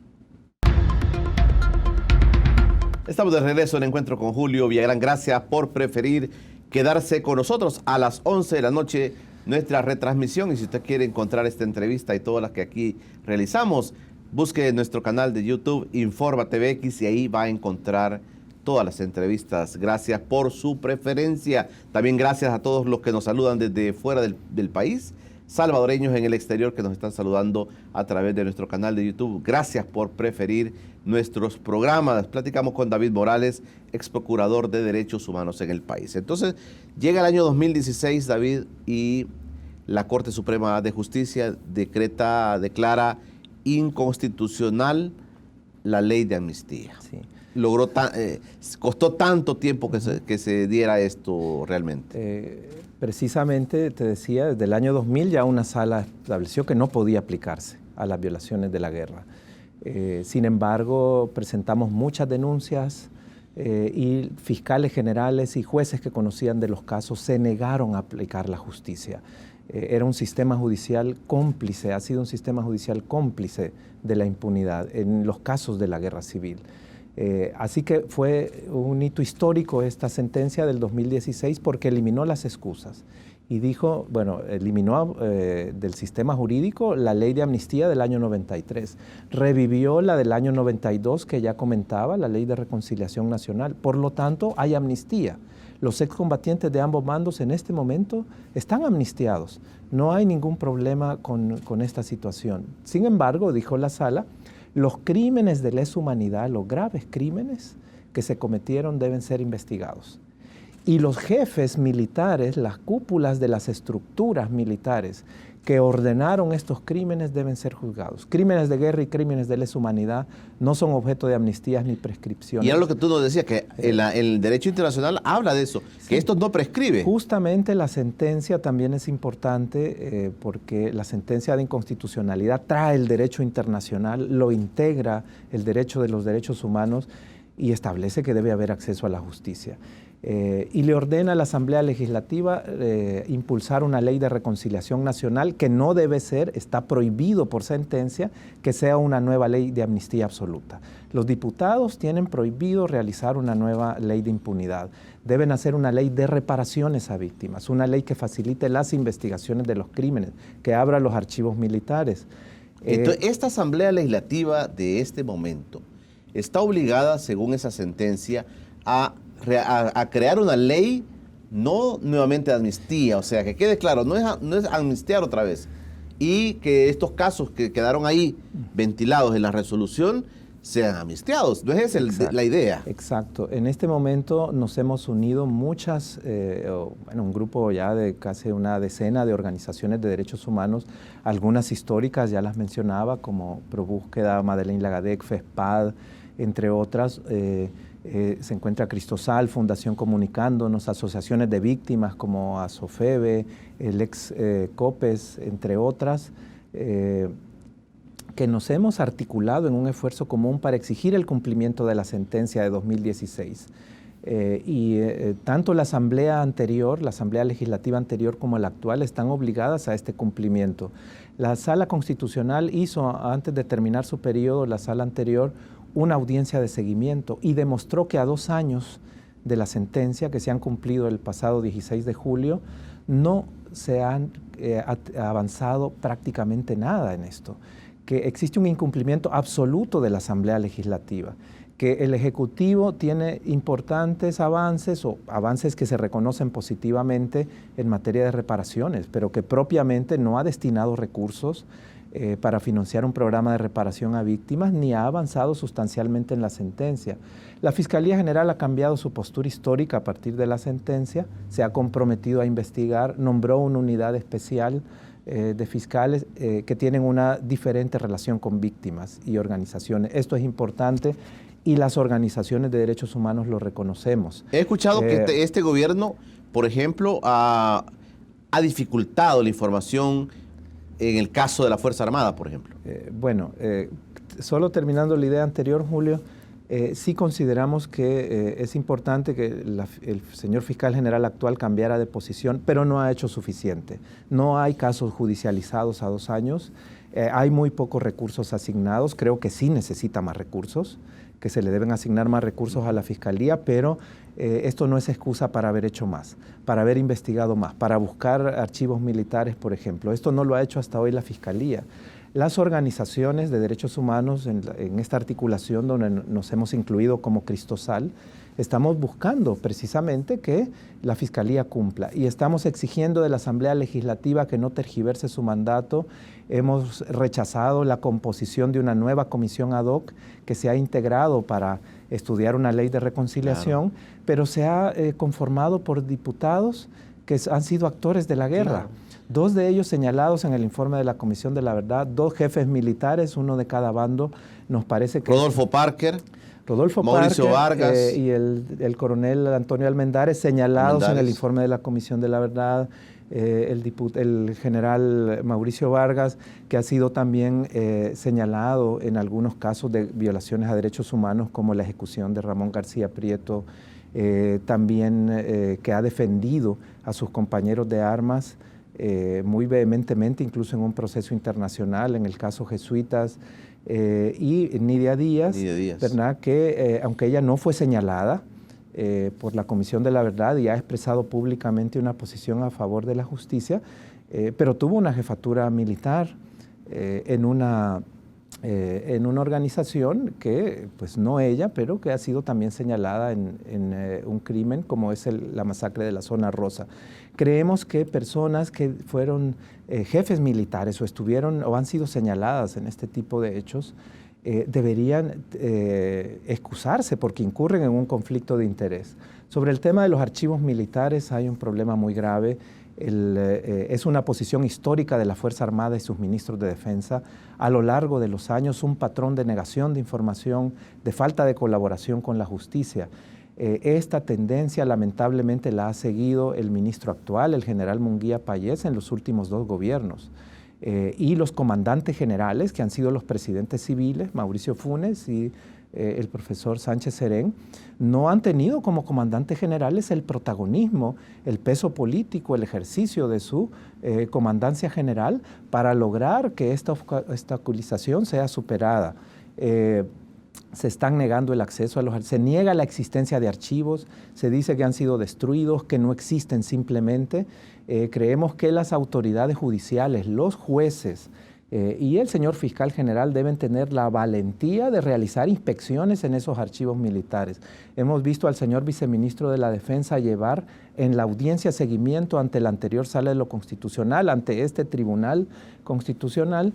Estamos de regreso en Encuentro con Julio Villagrán. Gracias por preferir quedarse con nosotros a las 11 de la noche, nuestra retransmisión. Y si usted quiere encontrar esta entrevista y todas las que aquí realizamos, busque nuestro canal de YouTube, Informa TVX, y ahí va a encontrar todas las entrevistas. Gracias por su preferencia. También gracias a todos los que nos saludan desde fuera del país, salvadoreños en el exterior que nos están saludando a través de nuestro canal de YouTube. Gracias por preferir nuestros programas. Platicamos con David Morales, ex procurador de Derechos Humanos en el país. Entonces, llega el año 2016, David, y la Corte Suprema de Justicia declara inconstitucional la ley de amnistía. Sí. Costó tanto tiempo que se diera esto realmente. Precisamente, te decía, desde el año 2000 ya una sala estableció que no podía aplicarse a las violaciones de la guerra. Sin embargo, presentamos muchas denuncias y fiscales generales y jueces que conocían de los casos se negaron a aplicar la justicia. Era un sistema judicial cómplice, ha sido un sistema judicial cómplice de la impunidad en los casos de la guerra civil. Así que fue un hito histórico esta sentencia del 2016 porque eliminó las excusas y dijo, bueno, eliminó del sistema jurídico la ley de amnistía del año 93, revivió la del año 92 que ya comentaba, la ley de reconciliación nacional. Por lo tanto, hay amnistía. Los excombatientes de ambos bandos en este momento están amnistiados. No hay ningún problema con esta situación. Sin embargo, dijo la sala, los crímenes de lesa humanidad, los graves crímenes que se cometieron deben ser investigados. Y los jefes militares, las cúpulas de las estructuras militares que ordenaron estos crímenes deben ser juzgados. Crímenes de guerra y crímenes de lesa humanidad no son objeto de amnistías ni prescripciones. Y era lo que tú nos decías, que el derecho internacional habla de eso, que esto no prescribe. Justamente la sentencia también es importante porque la sentencia de inconstitucionalidad trae el derecho internacional, lo integra el derecho de los derechos humanos y establece que debe haber acceso a la justicia. Y le ordena a la Asamblea Legislativa impulsar una ley de reconciliación nacional que no debe ser, está prohibido por sentencia, que sea una nueva ley de amnistía absoluta. Los diputados tienen prohibido realizar una nueva ley de impunidad. Deben hacer una ley de reparaciones a víctimas, una ley que facilite las investigaciones de los crímenes, que abra los archivos militares. Entonces, esta Asamblea Legislativa de este momento está obligada, según esa sentencia, a crear una ley, no nuevamente de amnistía, o sea, que quede claro, no es amnistiar otra vez, y que estos casos que quedaron ahí ventilados en la resolución sean amnistiados, ¿no es esa la idea? Exacto. En este momento nos hemos unido un grupo ya de casi una decena de organizaciones de derechos humanos, algunas históricas, ya las mencionaba, como ProBúsqueda, Madeleine Lagadec, FESPAD, entre otras. Se encuentra Cristosal, Fundación Comunicándonos, asociaciones de víctimas como ASOFEBE, el ex COPES, entre otras, que nos hemos articulado en un esfuerzo común para exigir el cumplimiento de la sentencia de 2016. Tanto la Asamblea anterior, la Asamblea Legislativa anterior como la actual están obligadas a este cumplimiento. La Sala Constitucional hizo, antes de terminar su periodo, la Sala anterior, una audiencia de seguimiento y demostró que a 2 años de la sentencia, que se han cumplido el pasado 16 de julio, no se han avanzado prácticamente nada en esto, que existe un incumplimiento absoluto de la Asamblea Legislativa, que el Ejecutivo tiene importantes avances o avances que se reconocen positivamente en materia de reparaciones, pero que propiamente no ha destinado recursos para financiar un programa de reparación a víctimas, ni ha avanzado sustancialmente en la sentencia. La Fiscalía General ha cambiado su postura histórica a partir de la sentencia, se ha comprometido a investigar, nombró una unidad especial de fiscales que tienen una diferente relación con víctimas y organizaciones. Esto es importante y las organizaciones de derechos humanos lo reconocemos. He escuchado que este gobierno, por ejemplo, ha dificultado la información en el caso de la Fuerza Armada, por ejemplo. Solo terminando la idea anterior, Julio, sí consideramos que es importante que el señor fiscal general actual cambiara de posición, pero no ha hecho suficiente. No hay casos judicializados a 2 años, hay muy pocos recursos asignados, creo que sí necesita más recursos, que se le deben asignar más recursos a la Fiscalía, pero esto no es excusa para haber hecho más, para haber investigado más, para buscar archivos militares, por ejemplo. Esto no lo ha hecho hasta hoy la Fiscalía. Las organizaciones de derechos humanos en esta articulación donde nos hemos incluido como Cristosal, estamos buscando precisamente que la Fiscalía cumpla y estamos exigiendo de la Asamblea Legislativa que no tergiverse su mandato. Hemos rechazado la composición de una nueva comisión ad hoc que se ha integrado para estudiar una ley de reconciliación, claro, pero se ha conformado por diputados que han sido actores de la guerra. Claro. 2 de ellos señalados en el informe de la Comisión de la Verdad, 2 jefes militares, uno de cada bando. Nos parece que Rodolfo Parker, Mauricio Vargas y el coronel Antonio Almendares señalados en el informe de la Comisión de la Verdad, el general Mauricio Vargas, que ha sido también señalado en algunos casos de violaciones a derechos humanos, como la ejecución de Ramón García Prieto, también que ha defendido a sus compañeros de armas muy vehementemente, incluso en un proceso internacional, en el caso Jesuitas, y Nidia Díaz, ¿verdad? Que aunque ella no fue señalada, por la Comisión de la Verdad y ha expresado públicamente una posición a favor de la justicia, pero tuvo una jefatura militar en una organización que, pues no ella, pero que ha sido también señalada en un crimen como es la masacre de la Zona Rosa. Creemos que personas que fueron jefes militares o estuvieron o han sido señaladas en este tipo de hechos deberían excusarse porque incurren en un conflicto de interés. Sobre el tema de los archivos militares hay un problema muy grave. Es una posición histórica de la Fuerza Armada y sus ministros de defensa. A lo largo de los años, un patrón de negación de información, de falta de colaboración con la justicia. Esta tendencia lamentablemente la ha seguido el ministro actual, el general Munguía Payés, en los últimos 2 gobiernos. Y los comandantes generales, que han sido los presidentes civiles, Mauricio Funes y el profesor Sánchez Serén, no han tenido como comandantes generales el protagonismo, el peso político, el ejercicio de su comandancia general para lograr que esta obstaculización sea superada. Se están negando el acceso a los archivos, se niega la existencia de archivos, se dice que han sido destruidos, que no existen simplemente. Creemos que las autoridades judiciales, los jueces y el señor fiscal general deben tener la valentía de realizar inspecciones en esos archivos militares. Hemos visto al señor viceministro de la Defensa llevar en la audiencia seguimiento ante la anterior Sala de lo Constitucional, ante este Tribunal Constitucional,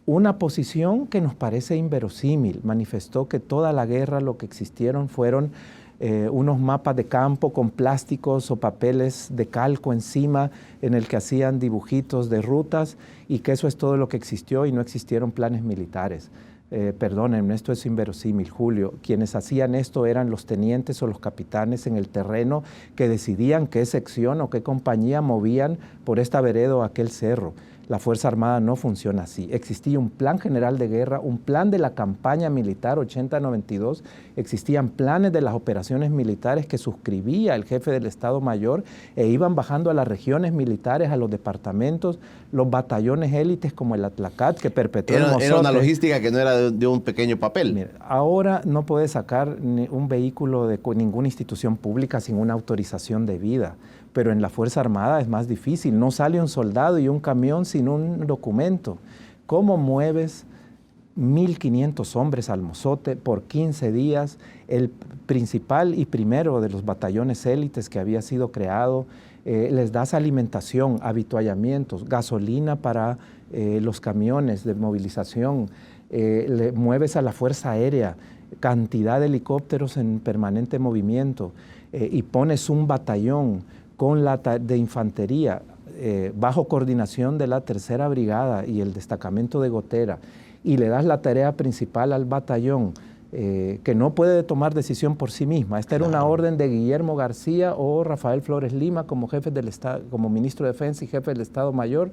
una posición que nos parece inverosímil. Manifestó que toda la guerra lo que existieron fueron unos mapas de campo con plásticos o papeles de calco encima en el que hacían dibujitos de rutas y que eso es todo lo que existió y no existieron planes militares. Perdónenme, esto es inverosímil, Julio. Quienes hacían esto eran los tenientes o los capitanes en el terreno que decidían qué sección o qué compañía movían por esta vereda o aquel cerro. La Fuerza Armada no funciona así. Existía un plan general de guerra, un plan de la campaña militar 80-92, existían planes de las operaciones militares que suscribía el jefe del Estado Mayor e iban bajando a las regiones militares, a los departamentos, los batallones élites como el Atlacat que perpetuó el Mozote. Era una logística que no era de un pequeño papel. Mira, ahora no puede sacar un vehículo de ninguna institución pública sin una autorización debida. Pero en la Fuerza Armada es más difícil. No sale un soldado y un camión sin un documento. ¿Cómo mueves 1.500 hombres al Mozote por 15 días? El principal y primero de los batallones élites que había sido creado, les das alimentación, habituallamientos, gasolina para los camiones de movilización, le mueves a la Fuerza Aérea, cantidad de helicópteros en permanente movimiento y pones un batallón de infantería bajo coordinación de la 3ª Brigada y el destacamento de Gotera y le das la tarea principal al batallón que no puede tomar decisión por sí misma. Esta era una orden de Guillermo García o Rafael Flores Lima como jefes del Estado, como ministro de Defensa y jefe del Estado Mayor,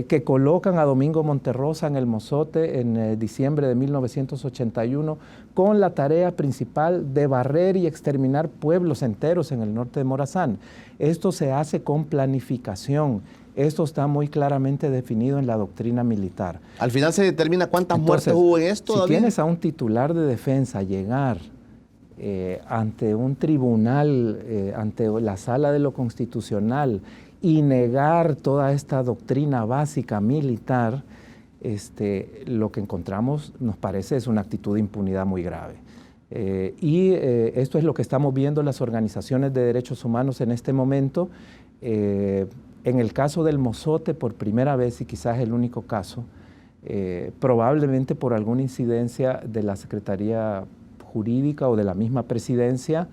que colocan a Domingo Monterrosa en el Mozote en diciembre de 1981 con la tarea principal de barrer y exterminar pueblos enteros en el norte de Morazán. Esto se hace con planificación. Esto está muy claramente definido en la doctrina militar. Al final se determina cuántas muertes hubo en esto, si David. Tienes a un titular de defensa llegar ante un tribunal, ante la Sala de lo Constitucional y negar toda esta doctrina básica militar, lo que encontramos, nos parece, es una actitud de impunidad muy grave. Esto es lo que estamos viendo las organizaciones de derechos humanos en este momento. En el caso del Mozote, por primera vez, y quizás el único caso, probablemente por alguna incidencia de la Secretaría Jurídica o de la misma Presidencia,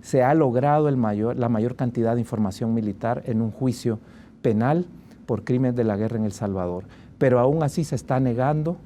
se ha logrado la mayor cantidad de información militar en un juicio penal por crímenes de la guerra en El Salvador. Pero aún así se está negando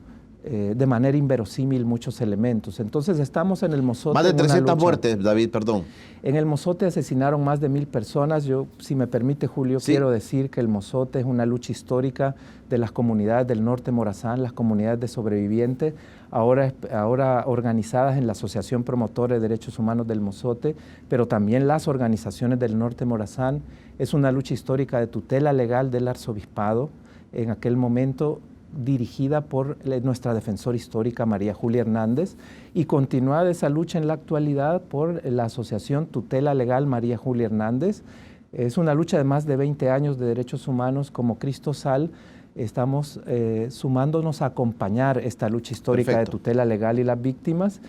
de manera inverosímil muchos elementos. Entonces estamos en el Mozote. Más de 300 muertes, David, perdón. En el Mozote asesinaron más de 1.000 personas. Yo, si me permite, Julio, sí, quiero decir que el Mozote es una lucha histórica de las comunidades del norte Morazán, las comunidades de sobrevivientes, ahora organizadas en la Asociación Promotora de Derechos Humanos del Mozote, pero también las organizaciones del norte Morazán. Es una lucha histórica de tutela legal del arzobispado. En aquel momento dirigida por nuestra defensora histórica María Julia Hernández y continuada esa lucha en la actualidad por la Asociación Tutela Legal María Julia Hernández. Es una lucha de más de 20 años de derechos humanos. Como Cristo Sal estamos sumándonos a acompañar esta lucha histórica de tutela legal y las víctimas.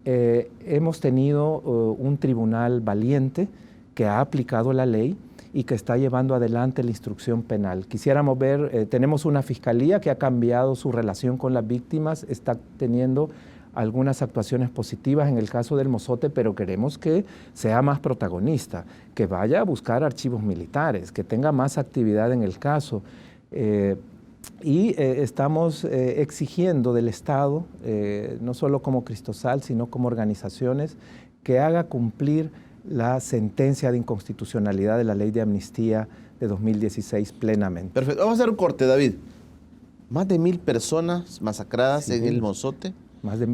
Hemos tenido un tribunal valiente que ha aplicado la ley y que está llevando adelante la instrucción penal. Quisiéramos ver, tenemos una fiscalía que ha cambiado su relación con las víctimas, está teniendo algunas actuaciones positivas en el caso del Mozote, pero queremos que sea más protagonista, que vaya a buscar archivos militares, que tenga más actividad en el caso. Estamos exigiendo del Estado, no solo como Cristosal, sino como organizaciones, que haga cumplir la sentencia de inconstitucionalidad de la ley de amnistía de 2016 plenamente. Perfecto. Vamos a hacer un corte, David. Más de 1000 personas masacradas Sí, en el Mozote. Más de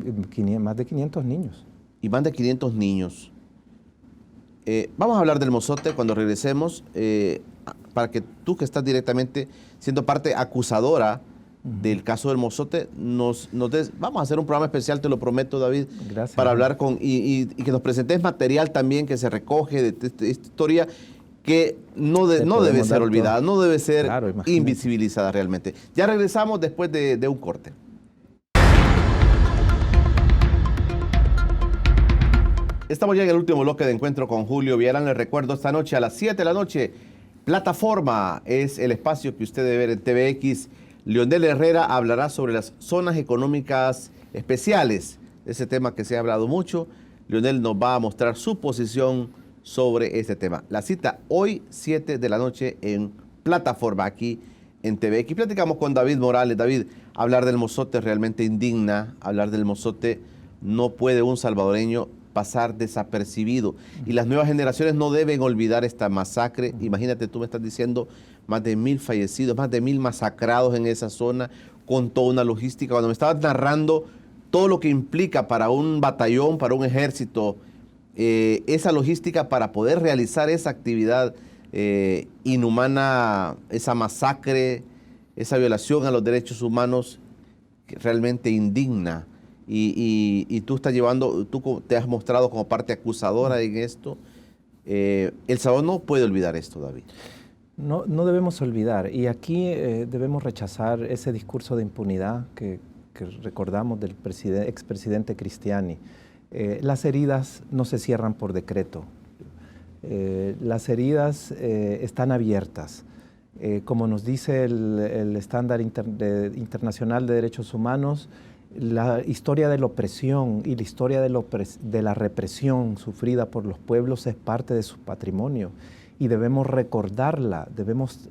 500 niños. Y más de 500 niños. Vamos a hablar del Mozote cuando regresemos, para que tú, que estás directamente siendo parte acusadora del caso del Mozote, vamos a hacer un programa especial, te lo prometo, David. Gracias. Para hablar y que nos presentes material también que se recoge de esta historia que no debe ser olvidada, no debe ser invisibilizada realmente. Ya regresamos después de un corte. Estamos ya en el último bloque de Encuentro con Julio Villarán. Les recuerdo, esta noche a las 7 de la noche, Plataforma es el espacio que usted debe ver en TVX. Leonel Herrera hablará sobre las zonas económicas especiales, ese tema que se ha hablado mucho. Leonel nos va a mostrar su posición sobre este tema. La cita hoy, 7 de la noche, en Plataforma, aquí en TVX. Platicamos con David Morales. David, hablar del Mozote realmente indigna. Hablar del Mozote, no puede un salvadoreño pasar desapercibido. Y las nuevas generaciones no deben olvidar esta masacre. Imagínate, tú me estás diciendo más de 1000 fallecidos, más de 1000 masacrados en esa zona, con toda una logística. Cuando me estabas narrando todo lo que implica para un batallón, para un ejército, esa logística para poder realizar esa actividad inhumana, esa masacre, esa violación a los derechos humanos, que realmente indigna. Y tú tú te has mostrado como parte acusadora en esto. El Salvador no puede olvidar esto, David. No debemos olvidar, y aquí debemos rechazar ese discurso de impunidad que recordamos del expresidente Cristiani. Las heridas no se cierran por decreto. Las heridas están abiertas. Como nos dice el estándar internacional de derechos humanos, la historia de la opresión y la historia de la represión sufrida por los pueblos es parte de su patrimonio y debemos recordarla, debemos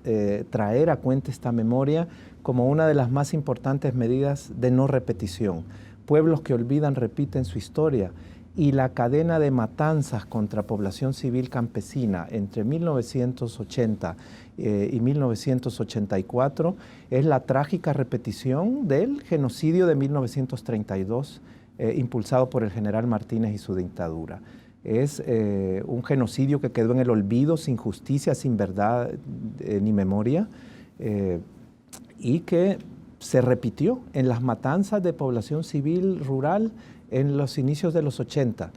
traer a cuenta esta memoria como una de las más importantes medidas de no repetición. Pueblos que olvidan repiten su historia, y la cadena de matanzas contra población civil campesina entre 1980 y 1984 es la trágica repetición del genocidio de 1932 impulsado por el general Martínez y su dictadura. Es un genocidio que quedó en el olvido, sin justicia, sin verdad ni memoria, y que se repitió en las matanzas de población civil rural en los inicios de los 80.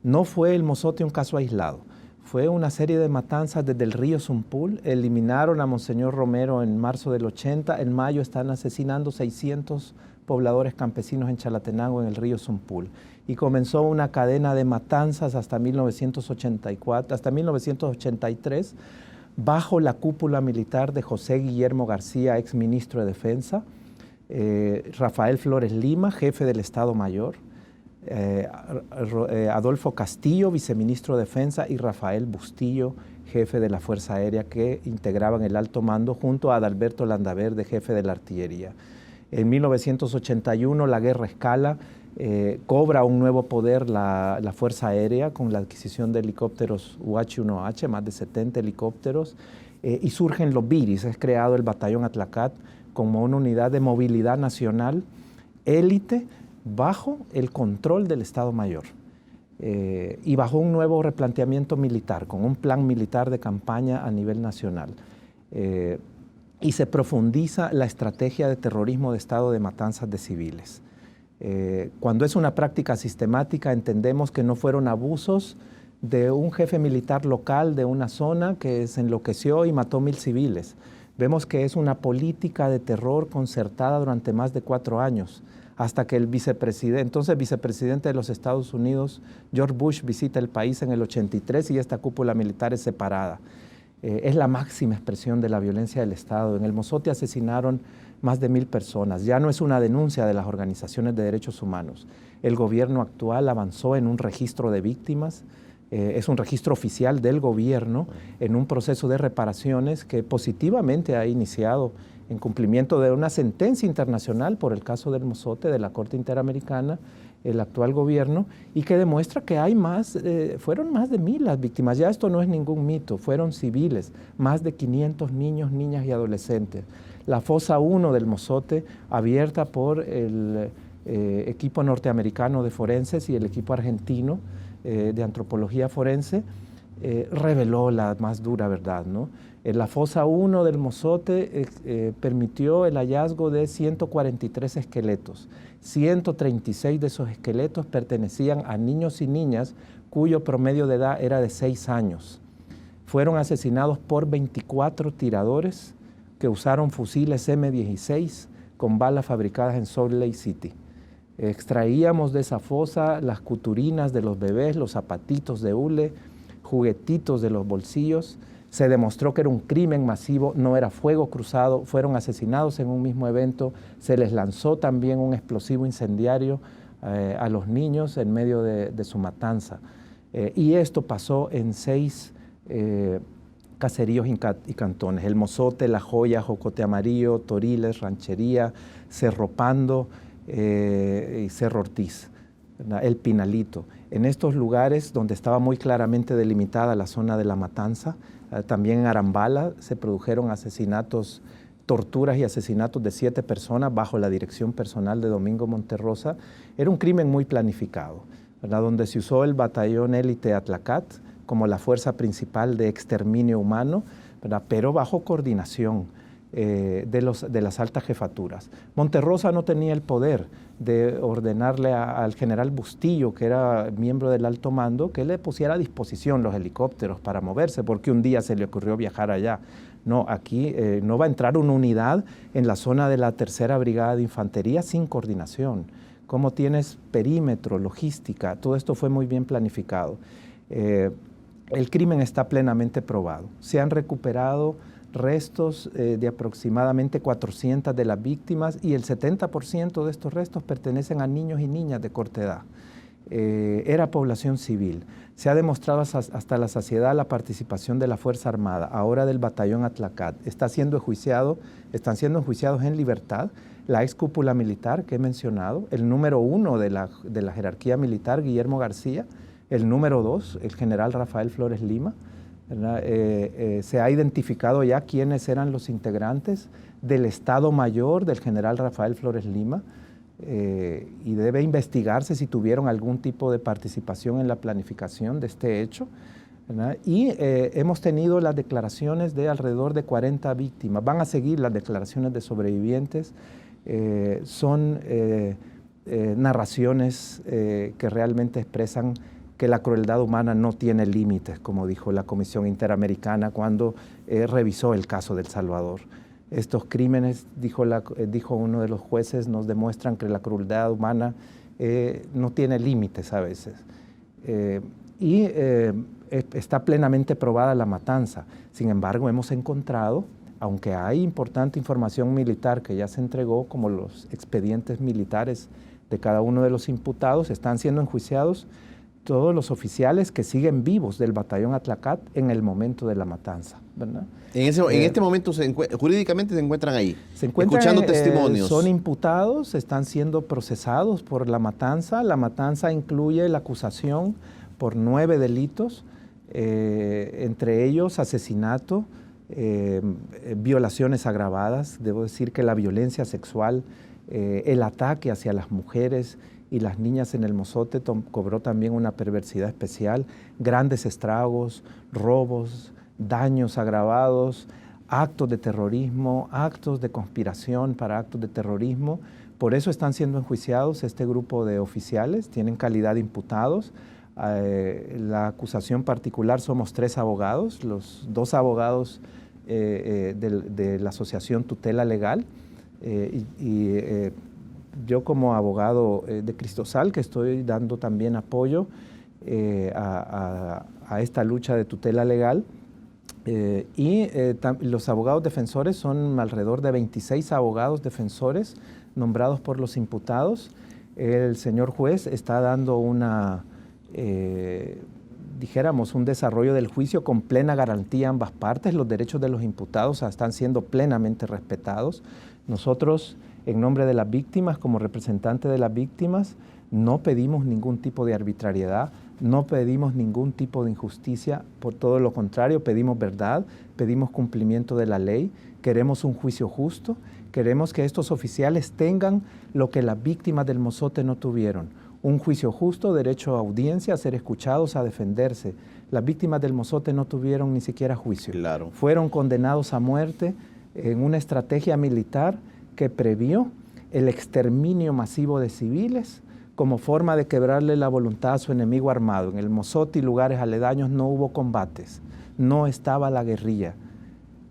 No fue el Mozote un caso aislado, fue una serie de matanzas desde el río Zumpul. Eliminaron a Monseñor Romero en marzo del 80, en mayo están asesinando 600 pobladores campesinos en Chalatenango, en el río Zumpul. Y comenzó una cadena de matanzas hasta 1984, hasta 1983, bajo la cúpula militar de José Guillermo García, ex ministro de Defensa, Rafael Flores Lima, jefe del Estado Mayor, Adolfo Castillo, viceministro de Defensa, y Rafael Bustillo, jefe de la Fuerza Aérea, que integraban el alto mando, junto a Adalberto Landaverde, jefe de la artillería. En 1981 la guerra escala, cobra un nuevo poder la Fuerza Aérea con la adquisición de helicópteros UH-1H, más de 70 helicópteros, y surgen los BIRIS. Es creado el Batallón Atlacat como una unidad de movilidad nacional élite bajo el control del Estado Mayor y bajo un nuevo replanteamiento militar, con un plan militar de campaña a nivel nacional. y se profundiza la estrategia de terrorismo de Estado de matanzas de civiles. Cuando es una práctica sistemática, entendemos que no fueron abusos de un jefe militar local de una zona que se enloqueció y mató 1000 civiles. Vemos que es una política de terror concertada durante más de 4 años, hasta que el entonces vicepresidente de los Estados Unidos, George Bush, visita el país en el 83 y esta cúpula militar es separada. Es la máxima expresión de la violencia del Estado. En el Mozote asesinaron más de 1000 personas. Ya no es una denuncia de las organizaciones de derechos humanos. El gobierno actual avanzó en un registro de víctimas, es un registro oficial del gobierno en un proceso de reparaciones que positivamente ha iniciado en cumplimiento de una sentencia internacional por el caso del Mozote de la Corte Interamericana, el actual gobierno, y que demuestra que hay fueron más de 1000 las víctimas. Ya esto no es ningún mito, fueron civiles, más de 500 niños, niñas y adolescentes. La fosa 1 del Mozote, abierta por el equipo norteamericano de forenses y el equipo argentino de antropología forense, reveló la más dura verdad, ¿no? En la fosa 1 del Mozote permitió el hallazgo de 143 esqueletos. 136 de esos esqueletos pertenecían a niños y niñas cuyo promedio de edad era de 6 años. Fueron asesinados por 24 tiradores que usaron fusiles M16 con balas fabricadas en Salt Lake City. Extraíamos de esa fosa las cuturinas de los bebés, los zapatitos de hule, juguetitos de los bolsillos. Se demostró que era un crimen masivo, no era fuego cruzado, fueron asesinados en un mismo evento, se les lanzó también un explosivo incendiario a los niños en medio de su matanza. Y esto pasó en 6 caseríos y cantones: El Mozote, La Joya, Jocote Amarillo, Toriles, Ranchería, Cerro Pando y Cerro Ortiz, ¿verdad? El Pinalito. En estos lugares donde estaba muy claramente delimitada la zona de la matanza, también en Arambala se produjeron asesinatos, torturas y asesinatos de 7 personas bajo la dirección personal de Domingo Monterrosa. Era un crimen muy planificado, ¿verdad? Donde se usó el batallón élite Atlacat como la fuerza principal de exterminio humano, ¿verdad? Pero bajo coordinación de las altas jefaturas. Monterrosa no tenía el poder de ordenarle al general Bustillo, que era miembro del alto mando, que le pusiera a disposición los helicópteros para moverse, porque un día se le ocurrió viajar allá. No, aquí no va a entrar una unidad en la zona de la 3ª Brigada de Infantería sin coordinación. ¿Cómo tienes perímetro, logística? Todo esto fue muy bien planificado. El crimen está plenamente probado. Se han recuperado restos de aproximadamente 400 de las víctimas y el 70% de estos restos pertenecen a niños y niñas de corta edad. Era población civil. Se ha demostrado hasta la saciedad la participación de la Fuerza Armada, ahora del batallón Atlacat. Están siendo enjuiciados en libertad la ex cúpula militar que he mencionado, el número 1 de la jerarquía militar, Guillermo García, el número 2, el general Rafael Flores Lima. Se ha identificado ya quiénes eran los integrantes del Estado Mayor del general Rafael Flores Lima, y debe investigarse si tuvieron algún tipo de participación en la planificación de este hecho, ¿verdad? Y hemos tenido las declaraciones de alrededor de 40 víctimas. Van a seguir las declaraciones de sobrevivientes. Son narraciones que realmente expresan que la crueldad humana no tiene límites, como dijo la Comisión Interamericana cuando revisó el caso de El Salvador. Estos crímenes, dijo uno de los jueces, nos demuestran que la crueldad humana no tiene límites a veces. Está plenamente probada la matanza. Sin embargo, hemos encontrado, aunque hay importante información militar que ya se entregó, como los expedientes militares de cada uno de los imputados, están siendo enjuiciados todos los oficiales que siguen vivos del batallón Atlacat en el momento de la matanza, ¿verdad? En este momento jurídicamente se encuentran ahí, escuchando testimonios. Son imputados, están siendo procesados por la matanza. La matanza incluye la acusación por 9 delitos, entre ellos asesinato, violaciones agravadas. Debo decir que la violencia sexual, el ataque hacia las mujeres y las niñas en el Mozote cobró también una perversidad especial, grandes estragos, robos, daños agravados, actos de terrorismo, actos de conspiración para actos de terrorismo. Por eso están siendo enjuiciados este grupo de oficiales, tienen calidad de imputados. La acusación particular somos 3 abogados, los 2 abogados de la Asociación Tutela Legal yo como abogado de Cristosal, que estoy dando también apoyo a esta lucha de tutela legal. Los abogados defensores son alrededor de 26 abogados defensores nombrados por los imputados. El señor juez está dando dijéramos, un desarrollo del juicio con plena garantía a ambas partes. Los derechos de los imputados están siendo plenamente respetados. Nosotros, en nombre de las víctimas, como representante de las víctimas, no pedimos ningún tipo de arbitrariedad, no pedimos ningún tipo de injusticia, por todo lo contrario, pedimos verdad, pedimos cumplimiento de la ley, queremos un juicio justo, queremos que estos oficiales tengan lo que las víctimas del Mozote no tuvieron, un juicio justo, derecho a audiencia, a ser escuchados, a defenderse. Las víctimas del Mozote no tuvieron ni siquiera juicio. Claro. Fueron condenados a muerte en una estrategia militar que previó el exterminio masivo de civiles como forma de quebrarle la voluntad a su enemigo armado. En el Mozote y lugares aledaños no hubo combates, no estaba la guerrilla.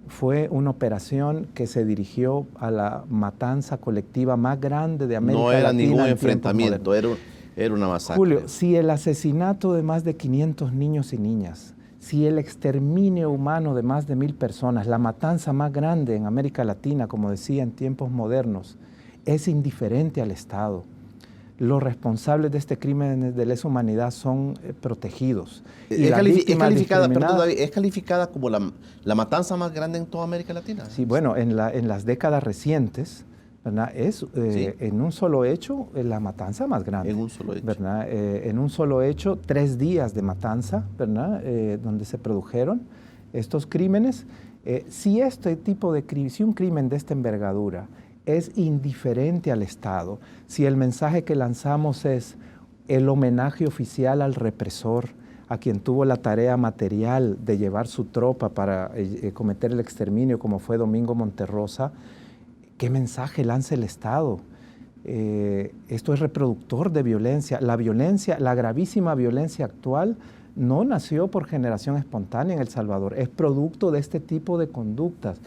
Fue una operación que se dirigió a la matanza colectiva más grande de América Latina. No era ningún enfrentamiento, era una masacre. Julio, si el asesinato de más de 500 niños y niñas, si el exterminio humano de más de 1000 personas, la matanza más grande en América Latina, como decía, en tiempos modernos, es indiferente al Estado, los responsables de este crimen de lesa humanidad son protegidos. Es calificada como la matanza más grande en toda América Latina. Sí, bueno, en las décadas recientes, ¿verdad? Es sí, en un solo hecho la matanza más grande. En un solo hecho. ¿Verdad? En un solo hecho, 3 días de matanza, ¿verdad? Donde se produjeron estos crímenes. Si un crimen de esta envergadura es indiferente al Estado, si el mensaje que lanzamos es el homenaje oficial al represor, a quien tuvo la tarea material de llevar su tropa para cometer el exterminio, como fue Domingo Monterrosa, ¿qué mensaje lanza el Estado? Esto es reproductor de violencia. La gravísima violencia actual no nació por generación espontánea en El Salvador, es producto de este tipo de conductas.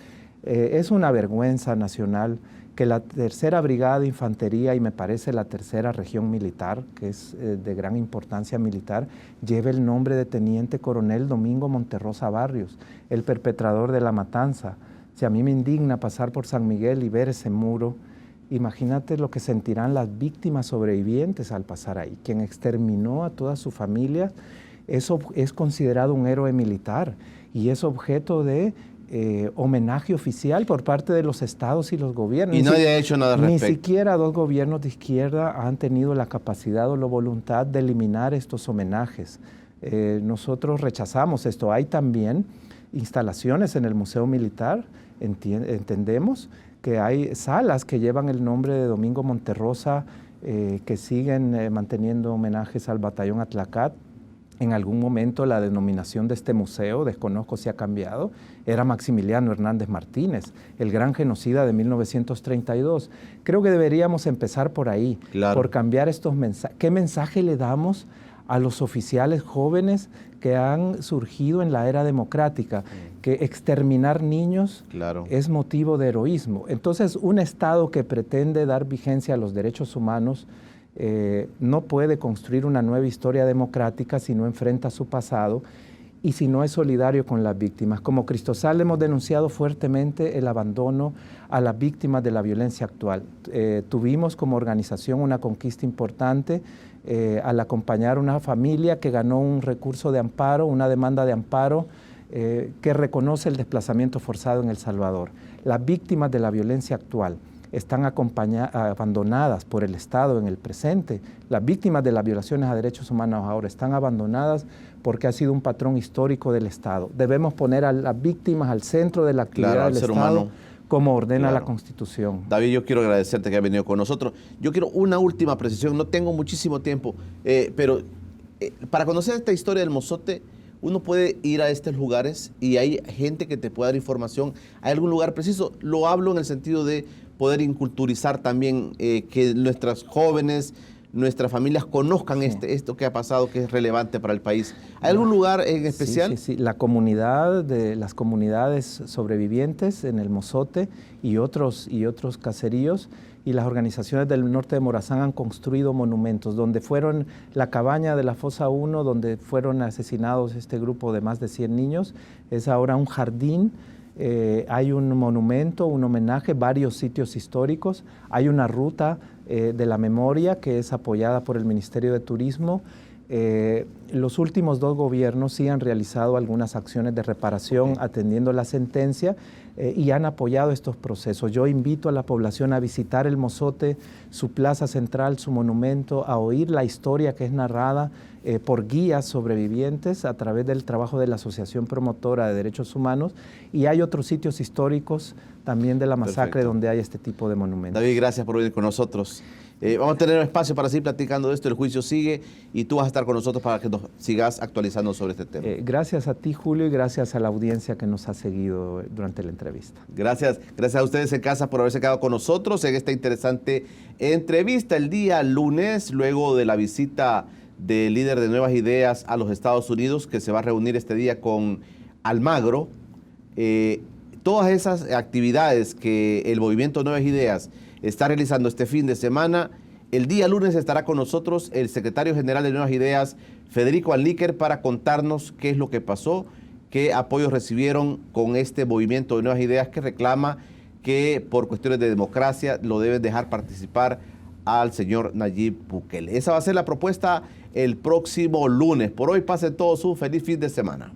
Es una vergüenza nacional que la 3ª Brigada de Infantería y me parece la 3ª Región Militar, que es de gran importancia militar, lleve el nombre de Teniente Coronel Domingo Monterrosa Barrios, el perpetrador de la matanza. Si a mí me indigna pasar por San Miguel y ver ese muro, imagínate lo que sentirán las víctimas sobrevivientes al pasar ahí. Quien exterminó a toda su familia es considerado un héroe militar y es objeto de homenaje oficial por parte de los estados y los gobiernos. Y nadie ha hecho nada al respecto. Ni siquiera 2 gobiernos de izquierda han tenido la capacidad o la voluntad de eliminar estos homenajes. Nosotros rechazamos esto. Hay también instalaciones en el Museo Militar, entendemos que hay salas que llevan el nombre de Domingo Monterrosa, que siguen manteniendo homenajes al Batallón Atlacat. En algún momento la denominación de este museo, desconozco si ha cambiado, era Maximiliano Hernández Martínez, el gran genocida de 1932. Creo que deberíamos empezar por ahí, claro, por cambiar estos mensajes. ¿Qué mensaje le damos a los oficiales jóvenes que han surgido en la era democrática? Que exterminar niños, claro, es motivo de heroísmo. Entonces, un Estado que pretende dar vigencia a los derechos humanos no puede construir una nueva historia democrática si no enfrenta su pasado y si no es solidario con las víctimas. Como Cristosal hemos denunciado fuertemente el abandono a las víctimas de la violencia actual. Tuvimos como organización una conquista importante al acompañar a una familia que ganó un recurso de amparo, una demanda de amparo que reconoce el desplazamiento forzado en El Salvador. Las víctimas de la violencia actual están abandonadas por el Estado en el presente. Las víctimas de las violaciones a derechos humanos ahora están abandonadas porque ha sido un patrón histórico del Estado. Debemos poner a las víctimas al centro de la actividad del Estado, humano, como ordena la Constitución. David, yo quiero agradecerte que has venido con nosotros. Yo quiero una última precisión, no tengo muchísimo tiempo, pero para conocer esta historia del Mozote, uno puede ir a estos lugares y hay gente que te puede dar información. ¿Hay algún lugar preciso? Lo hablo en el sentido de poder inculturizar también, que nuestras jóvenes, nuestras familias conozcan esto que ha pasado, que es relevante para el país. ¿Hay algún lugar en especial? Sí. Las comunidades sobrevivientes en el Mozote y otros caseríos, y las organizaciones del norte de Morazán han construido monumentos donde fueron la cabaña de la Fosa 1, donde fueron asesinados este grupo de más de 100 niños, es ahora un jardín. Hay un monumento, un homenaje, varios sitios históricos, hay una ruta de la memoria que es apoyada por el Ministerio de Turismo. Los últimos 2 gobiernos sí han realizado algunas acciones de reparación atendiendo la sentencia y han apoyado estos procesos. Yo invito a la población a visitar el Mozote, su plaza central, su monumento, a oír la historia que es narrada por guías sobrevivientes a través del trabajo de la Asociación Promotora de Derechos Humanos, y hay otros sitios históricos también de la masacre donde hay este tipo de monumentos. David, gracias por venir con nosotros. Vamos a tener un espacio para seguir platicando de esto. El juicio sigue y tú vas a estar con nosotros para que nos sigas actualizando sobre este tema. Gracias a ti, Julio, y gracias a la audiencia que nos ha seguido durante la entrevista. Gracias a ustedes en casa por haberse quedado con nosotros en esta interesante entrevista el día lunes, luego de la visita del líder de Nuevas Ideas a los Estados Unidos, que se va a reunir este día con Almagro. Todas esas actividades que el movimiento Nuevas Ideas está realizando este fin de semana, el día lunes estará con nosotros el secretario general de Nuevas Ideas, Federico Anlíquer, para contarnos qué es lo que pasó, qué apoyos recibieron con este movimiento de Nuevas Ideas que reclama que por cuestiones de democracia lo deben dejar participar al señor Nayib Bukele. Esa va a ser la propuesta el próximo lunes. Por hoy, pasen todos un feliz fin de semana.